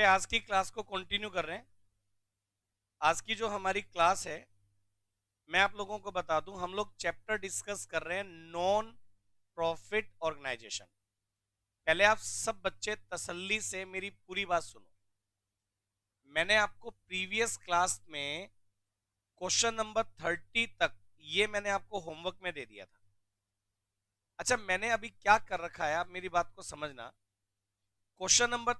पे आज की क्लास को कंटिन्यू कर रहे हैं। आज की जो हमारी क्लास है, मैं आप लोगों को बता दूं, हम लोग चैप्टर डिस्कस कर रहे हैं नॉन प्रॉफिट ऑर्गेनाइजेशन। पहले आप सब बच्चे तसल्ली से मेरी पूरी बात सुनो। मैंने आपको प्रीवियस क्लास में क्वेश्चन नंबर 30 तक ये मैंने आपको होमवर्क में दे दिया था। अच्छा, मैंने अभी क्या कर रखा है, आप मेरी बात को समझना। क्वेश्चन नंबर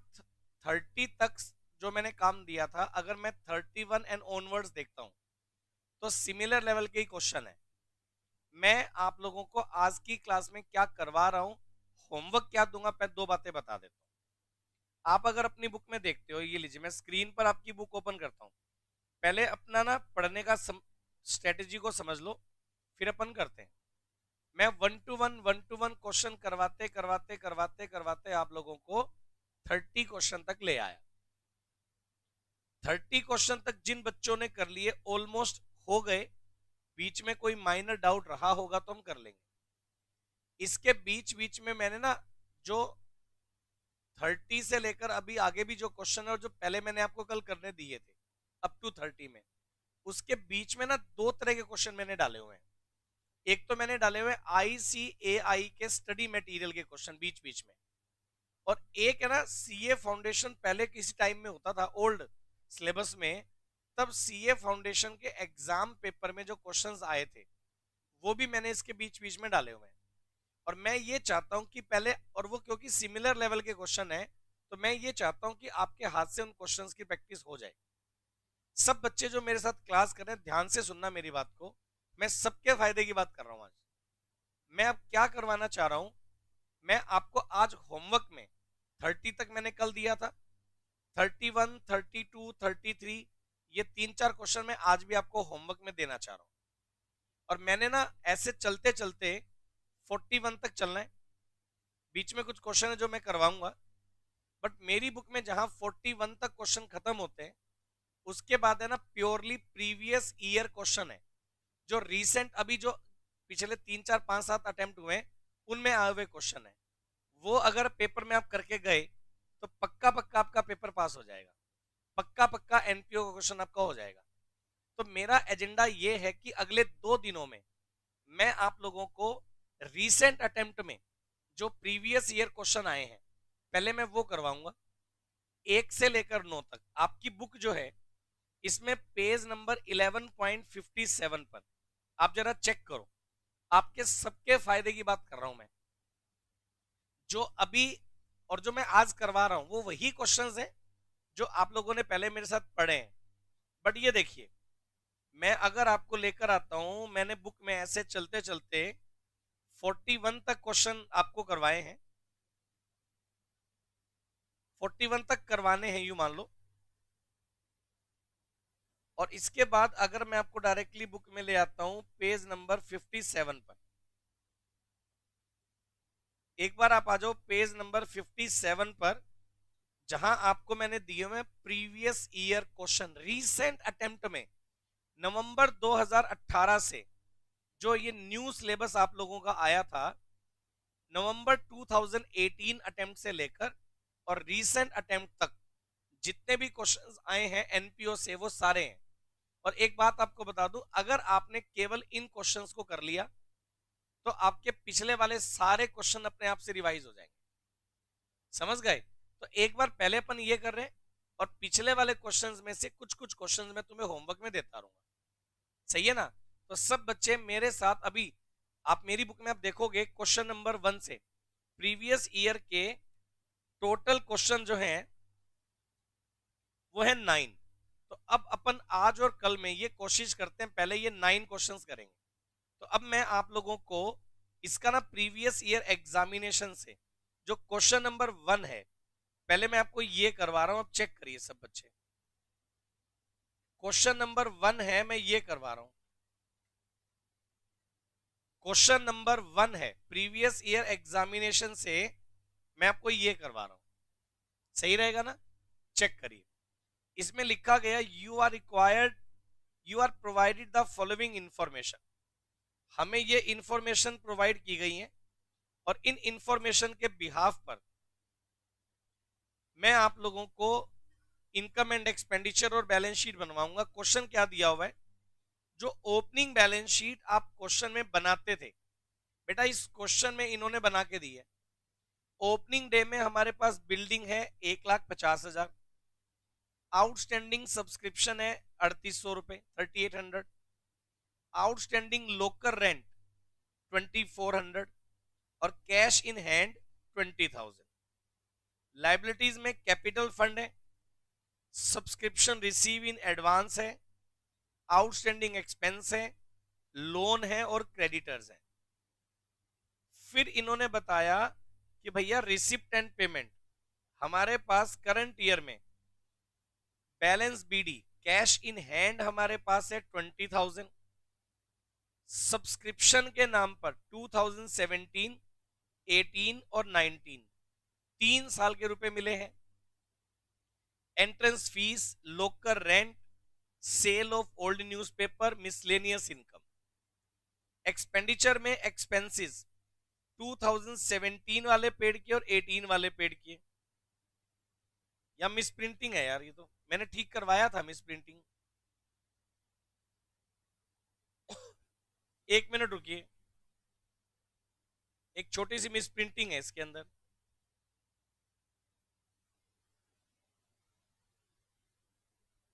30 तक जो मैंने काम दिया था, अगर मैं 31 एंड ऑनवर्ड्स देखता हूं तो सिमिलर लेवल के ही क्वेश्चन है। मैं आप लोगों को आज की क्लास में क्या करवा रहा हूं, होमवर्क क्या दूंगा, पहले दो बातें बता देता हूं। आप अगर अपनी बुक में देखते हो, ये लीजिए मैं स्क्रीन पर आपकी बुक ओपन करता हूं। पहले अपना ना पढ़ने का स्ट्रेटेजी को समझ लो, फिर अपन करते हैं। मैं वन टू वन क्वेश्चन करवाते करवाते करवाते करवाते आप लोगों को 30 क्वेश्चन तक ले आया। 30 क्वेश्चन तक जिन बच्चों ने कर लिए ऑलमोस्ट हो गए। बीच में कोई माइनर डाउट रहा होगा तो हम कर लेंगे। इसके बीच बीच में मैंने ना जो 30 से लेकर अभी आगे भी जो क्वेश्चन है और जो पहले मैंने आपको कल करने दिए थे अप टू 30 में, उसके बीच में ना दो तरह के क्वेश्चन मैंने डाले हुए हैं। एक तो मैंने डाले हुए ICAI के स्टडी मटेरियल के क्वेश्चन बीच बीच में, और एक है ना सीए फाउंडेशन, पहले किसी टाइम में होता था ओल्ड सिलेबस में, तब सीए फाउंडेशन के एग्जाम पेपर में जो क्वेश्चंस आए थे वो भी मैंने इसके बीच बीच में डाले हुए हैं। और मैं ये चाहता हूं कि पहले, और वो क्योंकि सिमिलर लेवल के क्वेश्चन है, तो मैं ये चाहता हूं कि आपके हाथ से उन क्वेश्चंस की प्रैक्टिस हो जाए। सब बच्चे जो मेरे साथ क्लास कर रहे हैं, ध्यान से सुनना मेरी बात को, मैं सबके फायदे की बात कर रहा हूं। आज मैं अब क्या करवाना चाह रहा हूं, मैं आपको आज होमवर्क में 30 तक मैंने कल दिया था, 31, 32, 33, ये 3-4 क्वेश्चन मैं आज भी आपको होमवर्क में देना चाह रहा हूं। और मैंने ना ऐसे चलते चलते 41 तक चलना है। बीच में कुछ क्वेश्चन है जो मैं करवाऊंगा, बट मेरी बुक में जहां 41 तक क्वेश्चन खत्म होते हैं, उसके बाद है ना प्योरली प्रीवियस ईयर क्वेश्चन है, जो रीसेंट अभी जो पिछले 3, 4, 5, 7 अटेम्प्ट हुए हैं उनमें आए हुए क्वेश्चन है। वो अगर पेपर में आप करके गए तो पक्का पक्का आपका पेपर पास हो जाएगा, पक्का पक्का एनपीओ का क्वेश्चन आपका हो जाएगा। तो मेरा एजेंडा ये है कि अगले 2 दिनों में मैं आप लोगों को रीसेंट अटेम्प्ट में जो प्रीवियस ईयर क्वेश्चन आए हैं पहले मैं वो करवाऊंगा। 1 से लेकर 9 तक आपकी बुक जो है, इसमें पेज नंबर 11.57 पर आप जरा चेक करो। आपके सबके फायदे की बात कर रहा हूं मैं। जो अभी और जो मैं आज करवा रहा हूं वो वही क्वेश्चंस हैं जो आप लोगों ने पहले मेरे साथ पढ़े हैं। बट ये देखिए, मैं अगर आपको लेकर आता हूं, मैंने बुक में ऐसे चलते चलते 41 तक क्वेश्चन आपको करवाए हैं, 41 तक करवाने हैं यूं मान लो। और इसके बाद अगर मैं आपको डायरेक्टली बुक में ले आता हूं पेज नंबर 57 पर, एक बार आप आ जाओ पेज नंबर 57 पर, जहां आपको मैंने दिए हुए previous year question recent attempt में नवंबर 2018 से जो ये न्यू सिलेबस आप लोगों का आया था, नवंबर 2018 अटेम्प्ट से लेकर और रीसेंट अटेम्प्ट तक जितने भी क्वेश्चंस आए हैं एनपीओ से वो सारे हैं। और एक बात आपको बता दूं, अगर आपने केवल इन क्वेश्चंस को कर लिया तो आपके पिछले वाले सारे क्वेश्चन अपने आप से रिवाइज हो जाएंगे। समझ गए? तो एक बार पहले अपन ये कर रहे हैं, और पिछले वाले क्वेश्चंस में से कुछ कुछ क्वेश्चंस मैं तुम्हें होमवर्क में देता रहूंगा। सही है ना? तो सब बच्चे मेरे साथ अभी, आप मेरी बुक में आप देखोगे क्वेश्चन नंबर 1 से प्रीवियस ईयर के टोटल क्वेश्चन जो हैं वो है 9। तो अब अपन आज और कल में ये कोशिश करते हैं, पहले ये 9 क्वेश्चंस करेंगे। तो अब मैं आप लोगों को इसका ना प्रीवियस ईयर एग्जामिनेशन से जो क्वेश्चन नंबर 1 है, पहले मैं आपको ये करवा रहा हूं, अब चेक करिए सब बच्चे। क्वेश्चन नंबर 1 है, मैं ये करवा रहा हूं। क्वेश्चन नंबर 1 है प्रीवियस ईयर एग्जामिनेशन से, मैं आपको ये करवा रहा हूं। सही रहेगा ना? चेक करिए। इसमें लिखा गया you are provided the following information. हमें ये इंफॉर्मेशन प्रोवाइड की गई है, और इन इंफॉर्मेशन के बिहाफ पर मैं आप लोगों को इनकम एंड एक्सपेंडिचर और बैलेंस शीट बनवाऊंगा। क्वेश्चन क्या दिया हुआ है, जो ओपनिंग बैलेंस शीट आप क्वेश्चन में बनाते थे बेटा, इस क्वेश्चन में इन्होंने बना के दी है। ओपनिंग डे में हमारे पास बिल्डिंग है 1,50,000, आउटस्टैंडिंग सब्सक्रिप्शन है 3,800 रुपए 3,800, आउटस्टैंडिंग लोकर रेंट 2,400 और कैश इन हैंड 20,000। लाइबिलिटीज में कैपिटल फंड है, सब्सक्रिप्शन रिसीव इन एडवांस है, आउटस्टैंडिंग एक्सपेंस है, लोन है और क्रेडिटर्स है। फिर इन्होंने बताया कि भैया रिसिप्ट एंड पेमेंट, हमारे पास करंट ईयर में balance BD cash in hand हमारे पास है 20,000, सब्सक्रिप्शन के नाम पर 2017, 18 और 19 3 साल के रुपए मिले हैं, entrance fees, locker rent, sale of old newspaper, miscellaneous income. Expenditure में एक्सपेंसेस 2017 वाले पेड किए और 18 वाले पेड किए। या मिस प्रिंटिंग है यार, ये तो मैंने ठीक करवाया था मिस प्रिंटिंग। एक मिनट रुकिए, एक छोटी सी मिस प्रिंटिंग है इसके अंदर।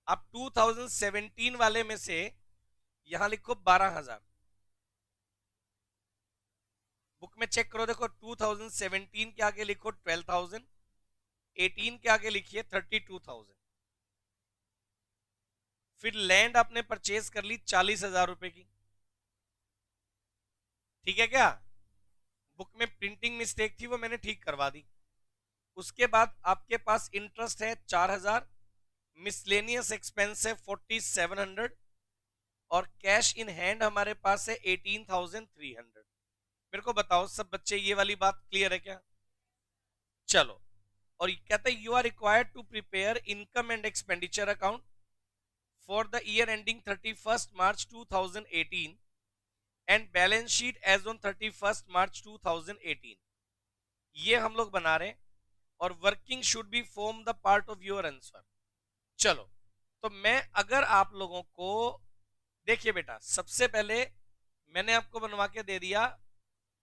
आप 2017 वाले में से यहां लिखो 12,000, बुक में चेक करो, देखो 2017 के आगे लिखो 12,000, 18 के आगे लिखिए 32,000। फिर लैंड आपने परचेज कर ली 40,000 रुपए की, ठीक है क्या? बुक में प्रिंटिंग मिस्टेक थी, वो मैंने ठीक करवा दी। उसके बाद आपके पास इंटरेस्ट है 4,000, मिसलेनियस एक्सपेंस है 4,700 और कैश इन हैंड हमारे पास है 18,300। मेरे को बताओ सब बच्चे, ये वाली बात क्लियर है क्या? चलो, और कहते हैं you are required to prepare income and expenditure account for the year ending 31 March 2018 and balance sheet as on 31 March 2018। ये हम लोग बना रहे हैं और working should be form the part of your answer. चलो, तो मैं अगर आप लोगों को, देखिए बेटा, सबसे पहले मैंने आपको बनवा के दे दिया,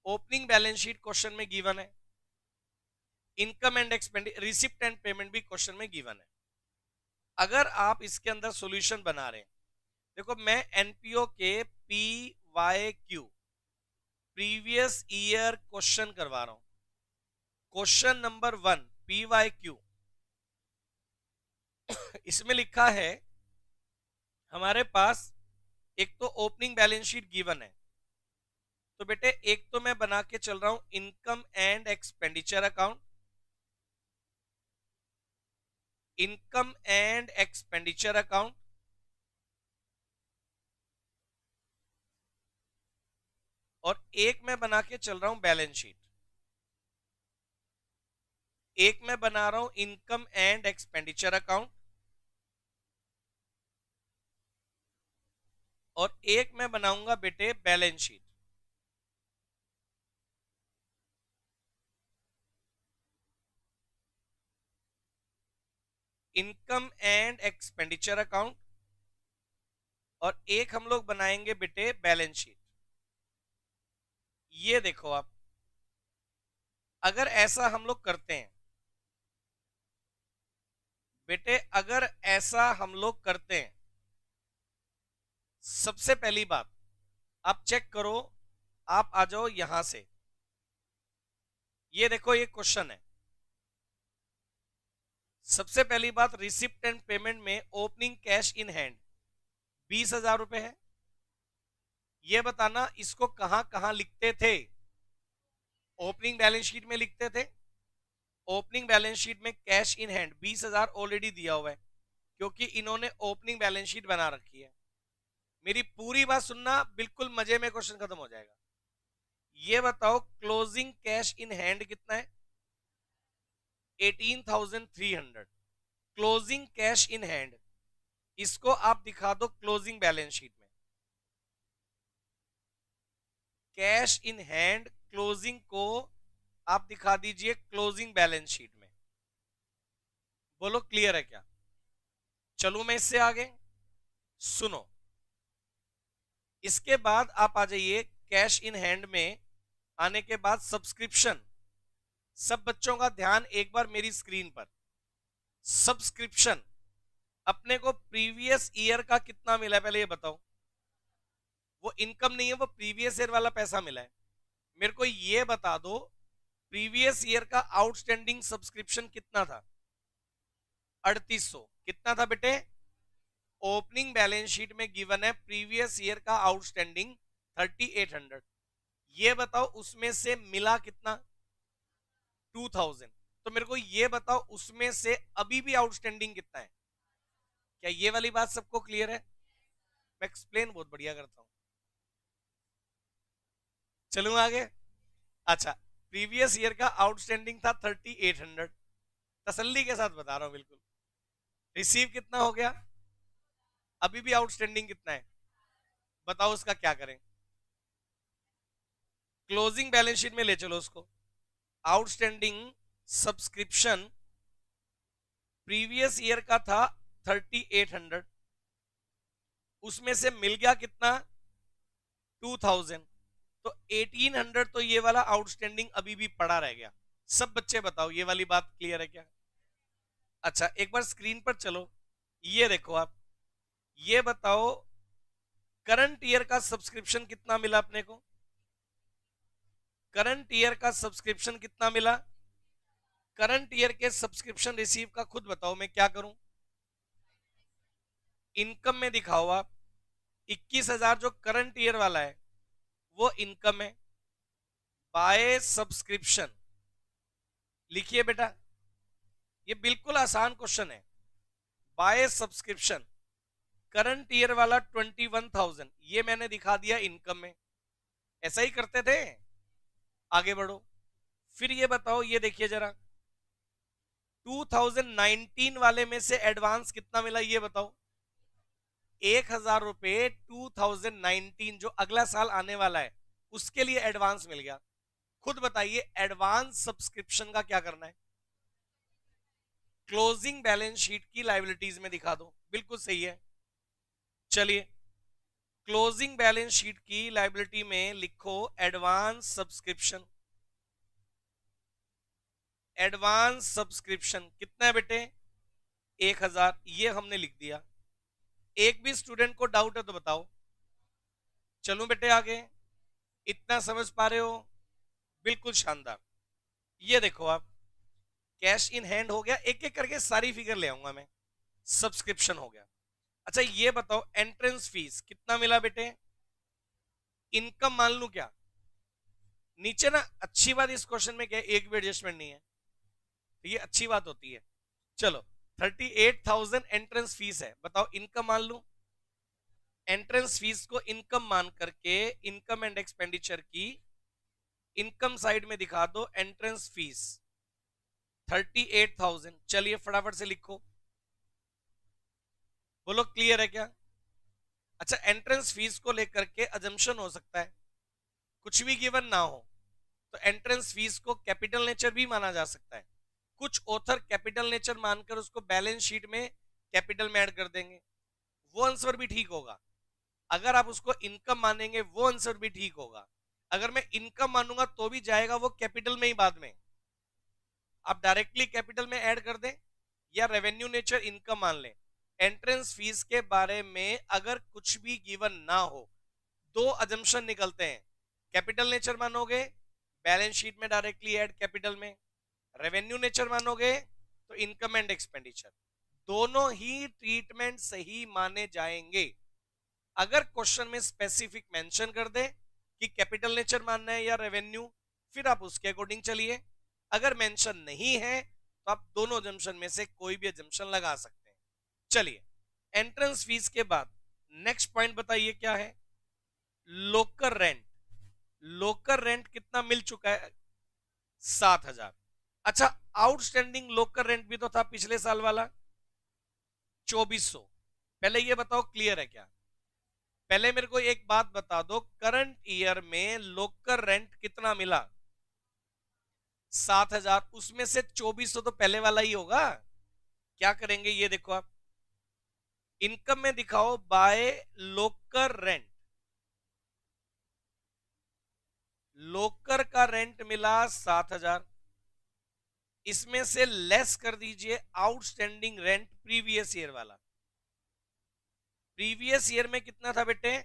ओपनिंग बैलेंस शीट क्वेश्चन में गिवन है, income and expenditure receipt and payment भी क्वेश्चन में गिवन है। अगर आप इसके अंदर सॉल्यूशन बना रहे हैं, देखो मैं एनपीओ के PYQ प्रीवियस ईयर क्वेश्चन करवा रहा हूं। क्वेश्चन नंबर 1 PYQ, इसमें लिखा है हमारे पास एक तो ओपनिंग बैलेंस शीट गिवन है, तो बेटे एक तो मैं बना के चल रहा हूं income and expenditure account, income and expenditure account, और एक मैं बना के चल रहा हूं बैलेंस शीट। एक मैं बना रहा हूं इनकम एंड एक्सपेंडिचर अकाउंट और एक मैं बनाऊंगा बेटे balance sheet. Income and expenditure account और एक हम लोग बनाएंगे बेटे बैलेंस शीट। ये देखो आप, अगर ऐसा हम लोग करते हैं बेटे, अगर ऐसा हम लोग करते हैं, सबसे पहली बात आप चेक करो, आप आ जाओ यहां से, ये देखो ये क्वेश्चन है। सबसे पहली बात, रिसिप्ट एंड पेमेंट में ओपनिंग कैश इन हैंड 20,000 रुपए है। ये बताना इसको कहां कहां लिखते थे? ओपनिंग बैलेंस शीट में लिखते थे। ओपनिंग बैलेंस शीट में कैश इन हैंड 20,000 ऑलरेडी दिया हुआ है, क्योंकि इन्होंने ओपनिंग बैलेंस शीट बना रखी है। मेरी पूरी बात सुनना, बिल्कुल मजे में क्वेश्चन खत्म हो जाएगा। ये बताओ क्लोजिंग कैश इन हैंड कितना है? 18,300 क्लोजिंग कैश इन हैंड। इसको आप दिखा दो क्लोजिंग बैलेंस शीट में। कैश इन हैंड क्लोजिंग को आप दिखा दीजिए क्लोजिंग बैलेंस शीट में। बोलो क्लियर है क्या? चलू मैं इससे आगे, सुनो। इसके बाद आप आ जाइए कैश इन हैंड में। आने के बाद सब्सक्रिप्शन। सब बच्चों का ध्यान एक बार मेरी स्क्रीन पर। सब्सक्रिप्शन अपने को प्रीवियस ईयर का कितना मिला है पहले ये बताओ। वो इनकम नहीं है, वो प्रीवियस ईयर वाला पैसा मिला है। मेरे को ये बता दो प्रीवियस ईयर का आउटस्टैंडिंग सब्सक्रिप्शन कितना था। 3800 कितना था बेटे। ओपनिंग बैलेंस शीट में गिवन है प्रीवियस ईयर का आउटस्टैंडिंग 3800। ये बताओ उसमें से मिला कितना 2000। तो मेरे को ये बताओ उसमें से अभी भी आउटस्टैंडिंग कितना है। क्या ये वाली बात सबको क्लियर है। मैं एक्सप्लेन बहुत बढ़िया करता हूं। चलूं आगे। अच्छा, प्रीवियस ईयर का आउटस्टैंडिंग था 3800। तसल्ली के साथ बता रहा हूं बिल्कुल। रिसीव कितना हो गया, अभी भी आउटस्टैंडिंग कितना है बताओ, उसका क्या करें। क्लोजिंग बैलेंस शीट में ले चलो उसको। आउटस्टैंडिंग सब्सक्रिप्शन प्रीवियस ईयर का था 3800, उसमें से मिल गया कितना 2000। तो 1800 तो ये वाला आउटस्टैंडिंग अभी भी पड़ा रह गया। सब बच्चे बताओ ये वाली बात क्लियर है क्या। अच्छा एक बार स्क्रीन पर चलो, ये देखो आप, ये बताओ करंट ईयर का सब्सक्रिप्शन कितना मिला अपने को। करंट ईयर का सब्सक्रिप्शन कितना मिला। करंट ईयर के सब्सक्रिप्शन रिसीव का खुद बताओ मैं क्या करूं। इनकम में दिखाओ आप। 21,000 जो करंट ईयर वाला है वो इनकम है। बाय सब्सक्रिप्शन लिखिए बेटा, ये बिल्कुल आसान क्वेश्चन है। बाय सब्सक्रिप्शन करंट ईयर वाला 21,000 ये मैंने दिखा दिया इनकम में। ऐसा ही करते थे। आगे बढ़ो। फिर ये बताओ, ये देखिए जरा 2019 वाले में से एडवांस कितना मिला ये बताओ। 1,000 रुपए 2019 जो अगला साल आने वाला है उसके लिए एडवांस मिल गया। खुद बताइए एडवांस सब्सक्रिप्शन का क्या करना है। क्लोजिंग बैलेंस शीट की लायबिलिटीज में दिखा दो, बिल्कुल सही है। चलिए क्लोजिंग बैलेंस शीट की लायबिलिटी में लिखो एडवांस सब्सक्रिप्शन। एडवांस सब्सक्रिप्शन कितना है बेटे 1,000, ये हमने लिख दिया। एक भी स्टूडेंट को डाउट है तो बताओ। चलो बेटे आगे, इतना समझ पा रहे हो, बिल्कुल शानदार। ये देखो आप, कैश इन हैंड हो गया, एक एक करके सारी फिगर ले आऊंगा मैं। सब्सक्रिप्शन हो गया। अच्छा ये बताओ एंट्रेंस फीस कितना मिला बेटे। इनकम मान लू क्या। नीचे ना अच्छी बात इस क्वेश्चन में क्या है, एक भी एडजस्टमेंट नहीं है, तो ये अच्छी बात होती है। चलो 38,000 एंट्रेंस फीस है, बताओ इनकम मान लू। एंट्रेंस फीस को इनकम मान करके इनकम एंड एक्सपेंडिचर की इनकम साइड में दिखा दो एंट्रेंस फीस 38,000। चलिए फटाफट से लिखो, बोलो क्लियर है क्या। अच्छा एंट्रेंस फीस को लेकर के अजम्पशन हो सकता है, कुछ भी गिवन ना हो तो एंट्रेंस फीस को कैपिटल नेचर भी माना जा सकता है। कुछ ऑथर कैपिटल नेचर मानकर उसको बैलेंस शीट में कैपिटल में ऐड कर देंगे, वो आंसर भी ठीक होगा। अगर आप उसको इनकम मानेंगे वो आंसर भी ठीक होगा। अगर मैं इनकम मानूंगा तो भी जाएगा वो कैपिटल में ही बाद में। आप डायरेक्टली कैपिटल में ऐड कर दें या रेवेन्यू नेचर इनकम मान लें। एंट्रेंस फीस के बारे में अगर कुछ भी गिवन ना हो, दो अजम्पशन निकलते हैं। कैपिटल नेचर मानोगे बैलेंस शीट में डायरेक्टली ऐड कैपिटल में, रेवेन्यू नेचर मानोगे तो इनकम एंड एक्सपेंडिचर, दोनों ही ट्रीटमेंट सही माने जाएंगे। अगर क्वेश्चन में स्पेसिफिक मेंशन कर दे कि कैपिटल नेचर मानना है या रेवेन्यू, फिर आप उसके अकॉर्डिंग चलिए। अगर मेंशन नहीं है तो आप दोनों जंक्शन में से कोई भी जंक्शन लगा सकते हैं। चलिए एंट्रेंस फीस के बाद नेक्स्ट पॉइंट बताइए क्या है। लोकर रेंट। लोकर रेंट कितना मिल चुका है 7,000। अच्छा आउटस्टैंडिंग लोकर रेंट भी तो था पिछले साल वाला 2,400। पहले ये बताओ क्लियर है क्या। पहले मेरे को एक बात बता दो, करंट ईयर में लोकर रेंट कितना मिला 7,000, उसमें से 2,400 तो पहले वाला ही होगा। क्या करेंगे ये देखो आप, इनकम में दिखाओ बाय लोकर रेंट। लोकर का रेंट मिला 7,000, इसमें से लेस कर दीजिए आउटस्टैंडिंग रेंट प्रीवियस ईयर वाला। प्रीवियस ईयर में कितना था बेटे,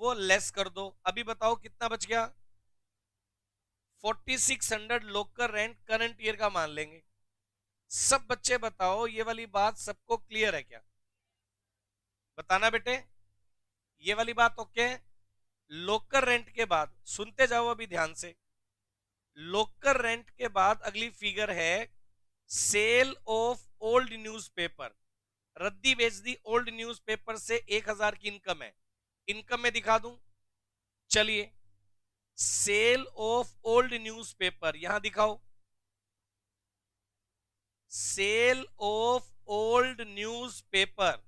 वो लेस कर दो। अभी बताओ कितना बच गया, 4600 लोकर रेंट करंट ईयर का मान लेंगे। सब बच्चे बताओ ये वाली बात सबको क्लियर है क्या, बताना बेटे, ये वाली बात ओके है। लोकर रेंट के बाद सुनते जाओ अभी ध्यान से, लोकर रेंट के बाद अगली फिगर है सेल ऑफ ओल्ड न्यूज़पेपर। रद्दी बेच दी ओल्ड न्यूज़पेपर से 1000 की इनकम है, इनकम में दिखा दूं, चलिए सेल ऑफ ओल्ड न्यूज़पेपर यहां दिखाओ, sale of old newspaper,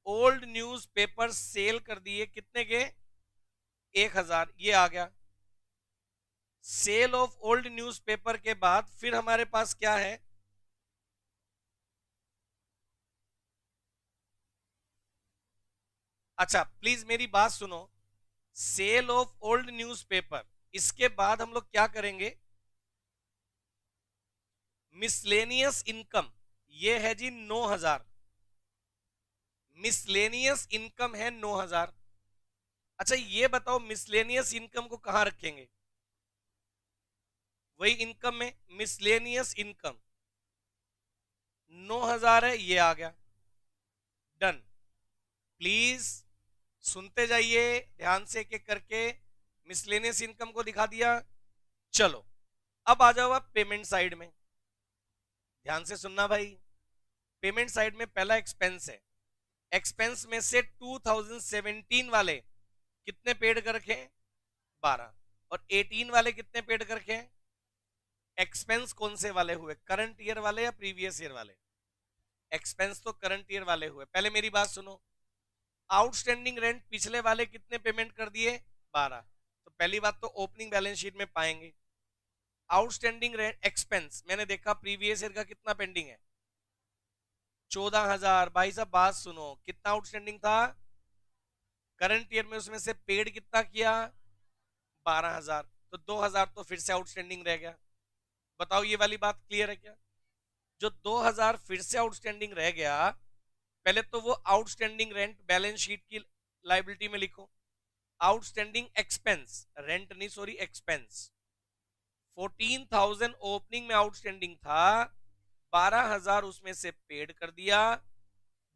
old newspaper sale कर दिए कितने के, 1000, ये आ गया। सेल ऑफ ओल्ड न्यूज़पेपर के बाद फिर हमारे पास क्या है, अच्छा प्लीज मेरी बात सुनो, सेल ऑफ ओल्ड न्यूज़पेपर, इसके बाद हम लोग क्या करेंगे, मिसलेनियस इनकम, ये है जी 9000, मिसलेनियस इनकम है 9000। अच्छा ये बताओ मिसलेनियस इनकम को कहां रखेंगे, वही इनकम में मिसलेनियस इनकम 9000 है, ये आ गया, डन। प्लीज सुनते जाइए ध्यान से एक एक करके, मिसलेनियस इनकम को दिखा दिया। चलो अब आ जाओ आप पेमेंट साइड में, ध्यान से सुनना भाई। पेमेंट साइड में पहला एक्सपेंस है, एक्सपेंस में से 2017 वाले कितने पेड कर रखे हैं, 12, और 18 वाले कितने पेड कर रखे हैं, एक्सपेंस कौन से वाले हुए, करंट ईयर वाले या प्रीवियस ईयर वाले, एक्सपेंस तो करंट ईयर वाले हुए। पहले मेरी बात सुनो, आउटस्टैंडिंग रेंट पिछले वाले कितने पेमेंट कर दिए, 12, तो पहली बात तो ओपनिंग बैलेंस शीट में पाएंगे। आउटस्टैंडिंग रेंट एक्सपेंस मैंने देखा प्रीवियस ईयर का कितना पेंडिंग है, 14,000। भाई साहब बात सुनो, कितना आउटस्टैंडिंग था करंट ईयर में, उसमें से पेड कितना किया, 12,000, तो 2,000 तो फिर से आउटस्टैंडिंग रह गया। बताओ ये वाली बात क्लियर है क्या, जो 2000 फिर से आउटस्टैंडिंग रह गया, पहले तो वो आउटस्टैंडिंग रेंट बैलेंस शीट की लाइबिलिटी में लिखो, आउटस्टैंडिंग एक्सपेंस, रेंट नहीं सॉरी एक्सपेंस, 14,000 ओपनिंग में आउटस्टैंडिंग था, 12,000 उसमें से पेड कर दिया,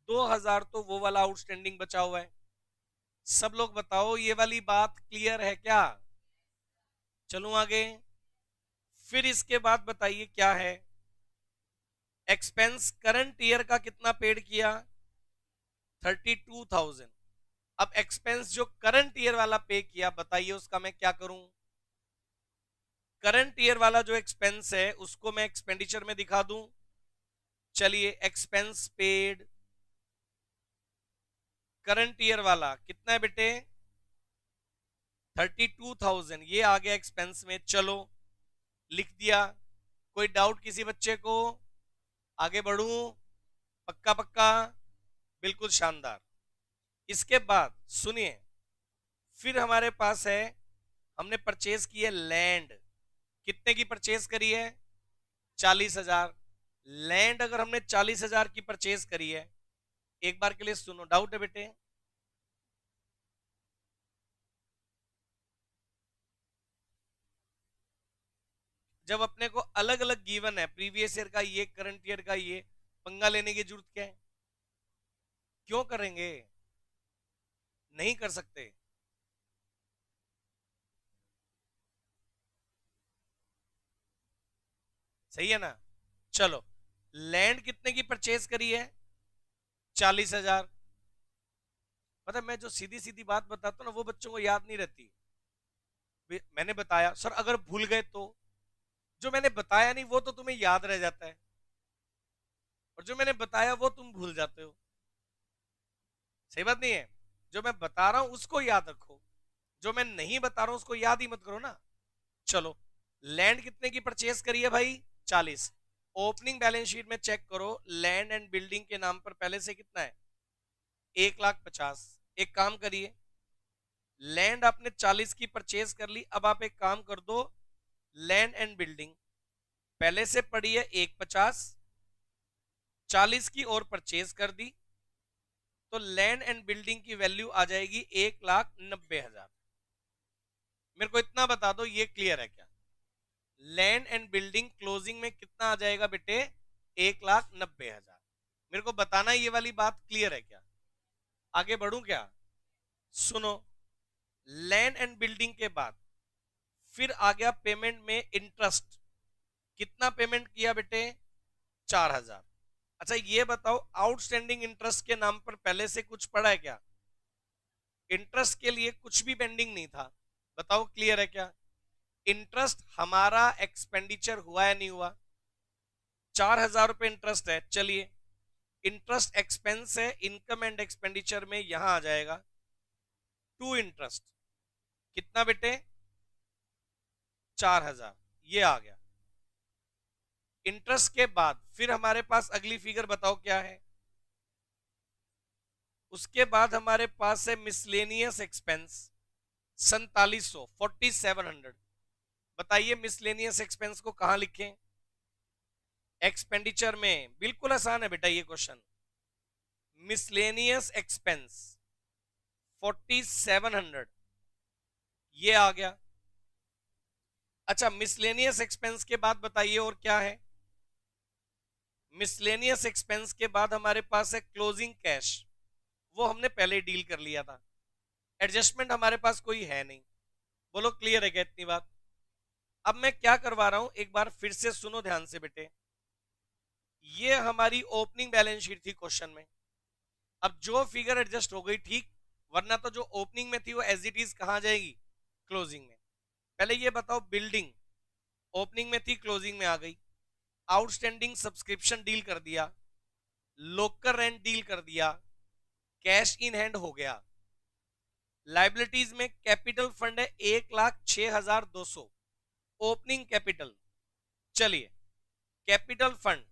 2,000 तो वो वाला आउटस्टैंडिंग बचा हुआ है। सब लोग बताओ ये वाली बात क्लियर है क्या, चलूं आगे। फिर इसके बाद बताइए क्या है, एक्सपेंस करंट ईयर का कितना पेड किया, 32,000। अब एक्सपेंस जो करंट ईयर वाला पे किया, बताइए उसका मैं क्या करूं, करंट ईयर वाला जो एक्सपेंस है उसको मैं एक्सपेंडिचर में दिखा दूं। चलिए एक्सपेंस पेड करंट ईयर वाला कितना है बेटे, 32,000, ये आ गया एक्सपेंस में। चलो लिख दिया, कोई डाउट किसी बच्चे को, आगे बढ़ूं, पक्का पक्का, बिल्कुल शानदार। इसके बाद सुनिए, फिर हमारे पास है, हमने परचेज की है लैंड, कितने की परचेज करी है, 40,000। लैंड अगर हमने 40,000 की परचेज करी है, एक बार के लिए सुनो, डाउट है बेटे, जब अपने को अलग अलग गिवन है, प्रीवियस ईयर का ये, करंट ईयर का ये, पंगा लेने की जरूरत क्या है, क्यों करेंगे, नहीं कर सकते। सही है ना, चलो लैंड कितने की परचेज करी है, 40,000। मतलब मैं जो सीधी सीधी बात बताता हूँ ना, वो बच्चों को याद नहीं रहती। मैंने बताया सर, अगर भूल गए तो, जो मैंने बताया नहीं वो तो तुम्हें याद रह जाता है, और जो मैंने बताया वो तुम भूल जाते हो। सही बात नहीं है, जो मैं बता रहा हूं उसको याद रखो, जो मैं नहीं बता रहा हूं उसको याद ही मत करो ना। चलो लैंड कितने की परचेज करी है भाई, 40। ओपनिंग बैलेंस शीट में चेक करो, लैंड एंड बिल्डिंग के नाम पर पहले से कितना है, 1,50,000। एक काम करिए, लैंड आपने 40 की परचेज कर ली, अब आप एक काम कर दो, लैंड एंड बिल्डिंग पहले से पड़ी है 1,50,000, 40 की और परचेज कर दी, तो लैंड एंड बिल्डिंग की वैल्यू आ जाएगी 1,90,000। मेरे को इतना बता दो, ये क्लियर है क्या? लैंड एंड बिल्डिंग क्लोजिंग में कितना आ जाएगा बेटे, 1,90,000। मेरे को बताना ये वाली बात क्लियर है क्या? आगे बढ़ूं क्या? सुनो, लैंड एंड बिल्डिंग के बाद फिर आ गया पेमेंट में इंटरेस्ट। कितना पेमेंट किया बेटे, 4,000। अच्छा ये बताओ, आउटस्टैंडिंग इंटरेस्ट के नाम पर पहले से कुछ पड़ा है क्या? इंटरेस्ट के लिए कुछ भी पेंडिंग नहीं था, बताओ क्लियर है क्या? इंटरेस्ट हमारा एक्सपेंडिचर हुआ है नहीं हुआ? 4,000 रुपए इंटरेस्ट है, चलिए इंटरेस्ट एक्सपेंस है, इनकम एंड एक्सपेंडिचर में यहां आ जाएगा टू इंटरेस्ट। कितना बेटे, 4,000, ये आ गया। इंटरेस्ट के बाद फिर हमारे पास अगली फिगर बताओ क्या है? उसके बाद हमारे पास है मिसलेनियस एक्सपेंस 4700, 4700। बताइए मिसलेनियस एक्सपेंस को कहां लिखें? एक्सपेंडिचर में। बिल्कुल आसान है बेटा ये क्वेश्चन। मिसलेनियस एक्सपेंस 4700 ये आ गया। अच्छा मिसलेनियस एक्सपेंस के बाद बताइए और क्या है? मिसलेनियस एक्सपेंस के बाद हमारे पास है क्लोजिंग कैश, वो हमने पहले डील कर लिया था, एडजस्टमेंट हमारे पास कोई है नहीं। बोलो क्लियर है क्या इतनी बात? अब मैं क्या करवा रहा हूं, एक बार फिर से सुनो ध्यान से बेटे। ये हमारी ओपनिंग बैलेंस शीट थी क्वेश्चन में। अब जो फिगर एडजस्ट हो गई ठीक, वरना तो जो ओपनिंग में थी वो एज इट इज कहां जाएगी, क्लोजिंग में। पहले ये बताओ, बिल्डिंग ओपनिंग में थी क्लोजिंग में आ गई, आउटस्टैंडिंग सब्सक्रिप्शन डील कर दिया, लोकल रेंट डील कर दिया, कैश इन हैंड हो गया। लाइबिलिटीज में कैपिटल फंड है 1,06,200, ओपनिंग कैपिटल। चलिए कैपिटल फंड,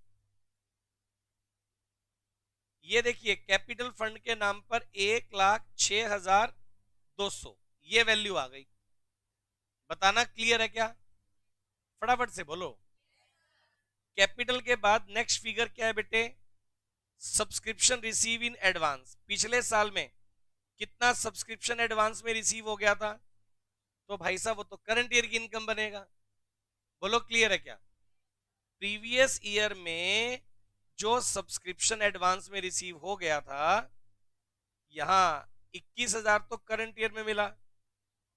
ये देखिए कैपिटल फंड के नाम पर 1,06,200 ये वैल्यू आ गई। बताना क्लियर है क्या? फटाफट से बोलो। कैपिटल के बाद नेक्स्ट फिगर क्या है बेटे? Subscription receive in advance. पिछले साल में कितना सब्सक्रिप्शन एडवांस में रिसीव हो गया था? तो भाई साहब वो तो करंट ईयर की इनकम बनेगा। बोलो क्लियर है क्या? प्रीवियस ईयर में जो सब्सक्रिप्शन एडवांस में रिसीव हो गया था, यहां 21,000 तो करंट ईयर में मिला,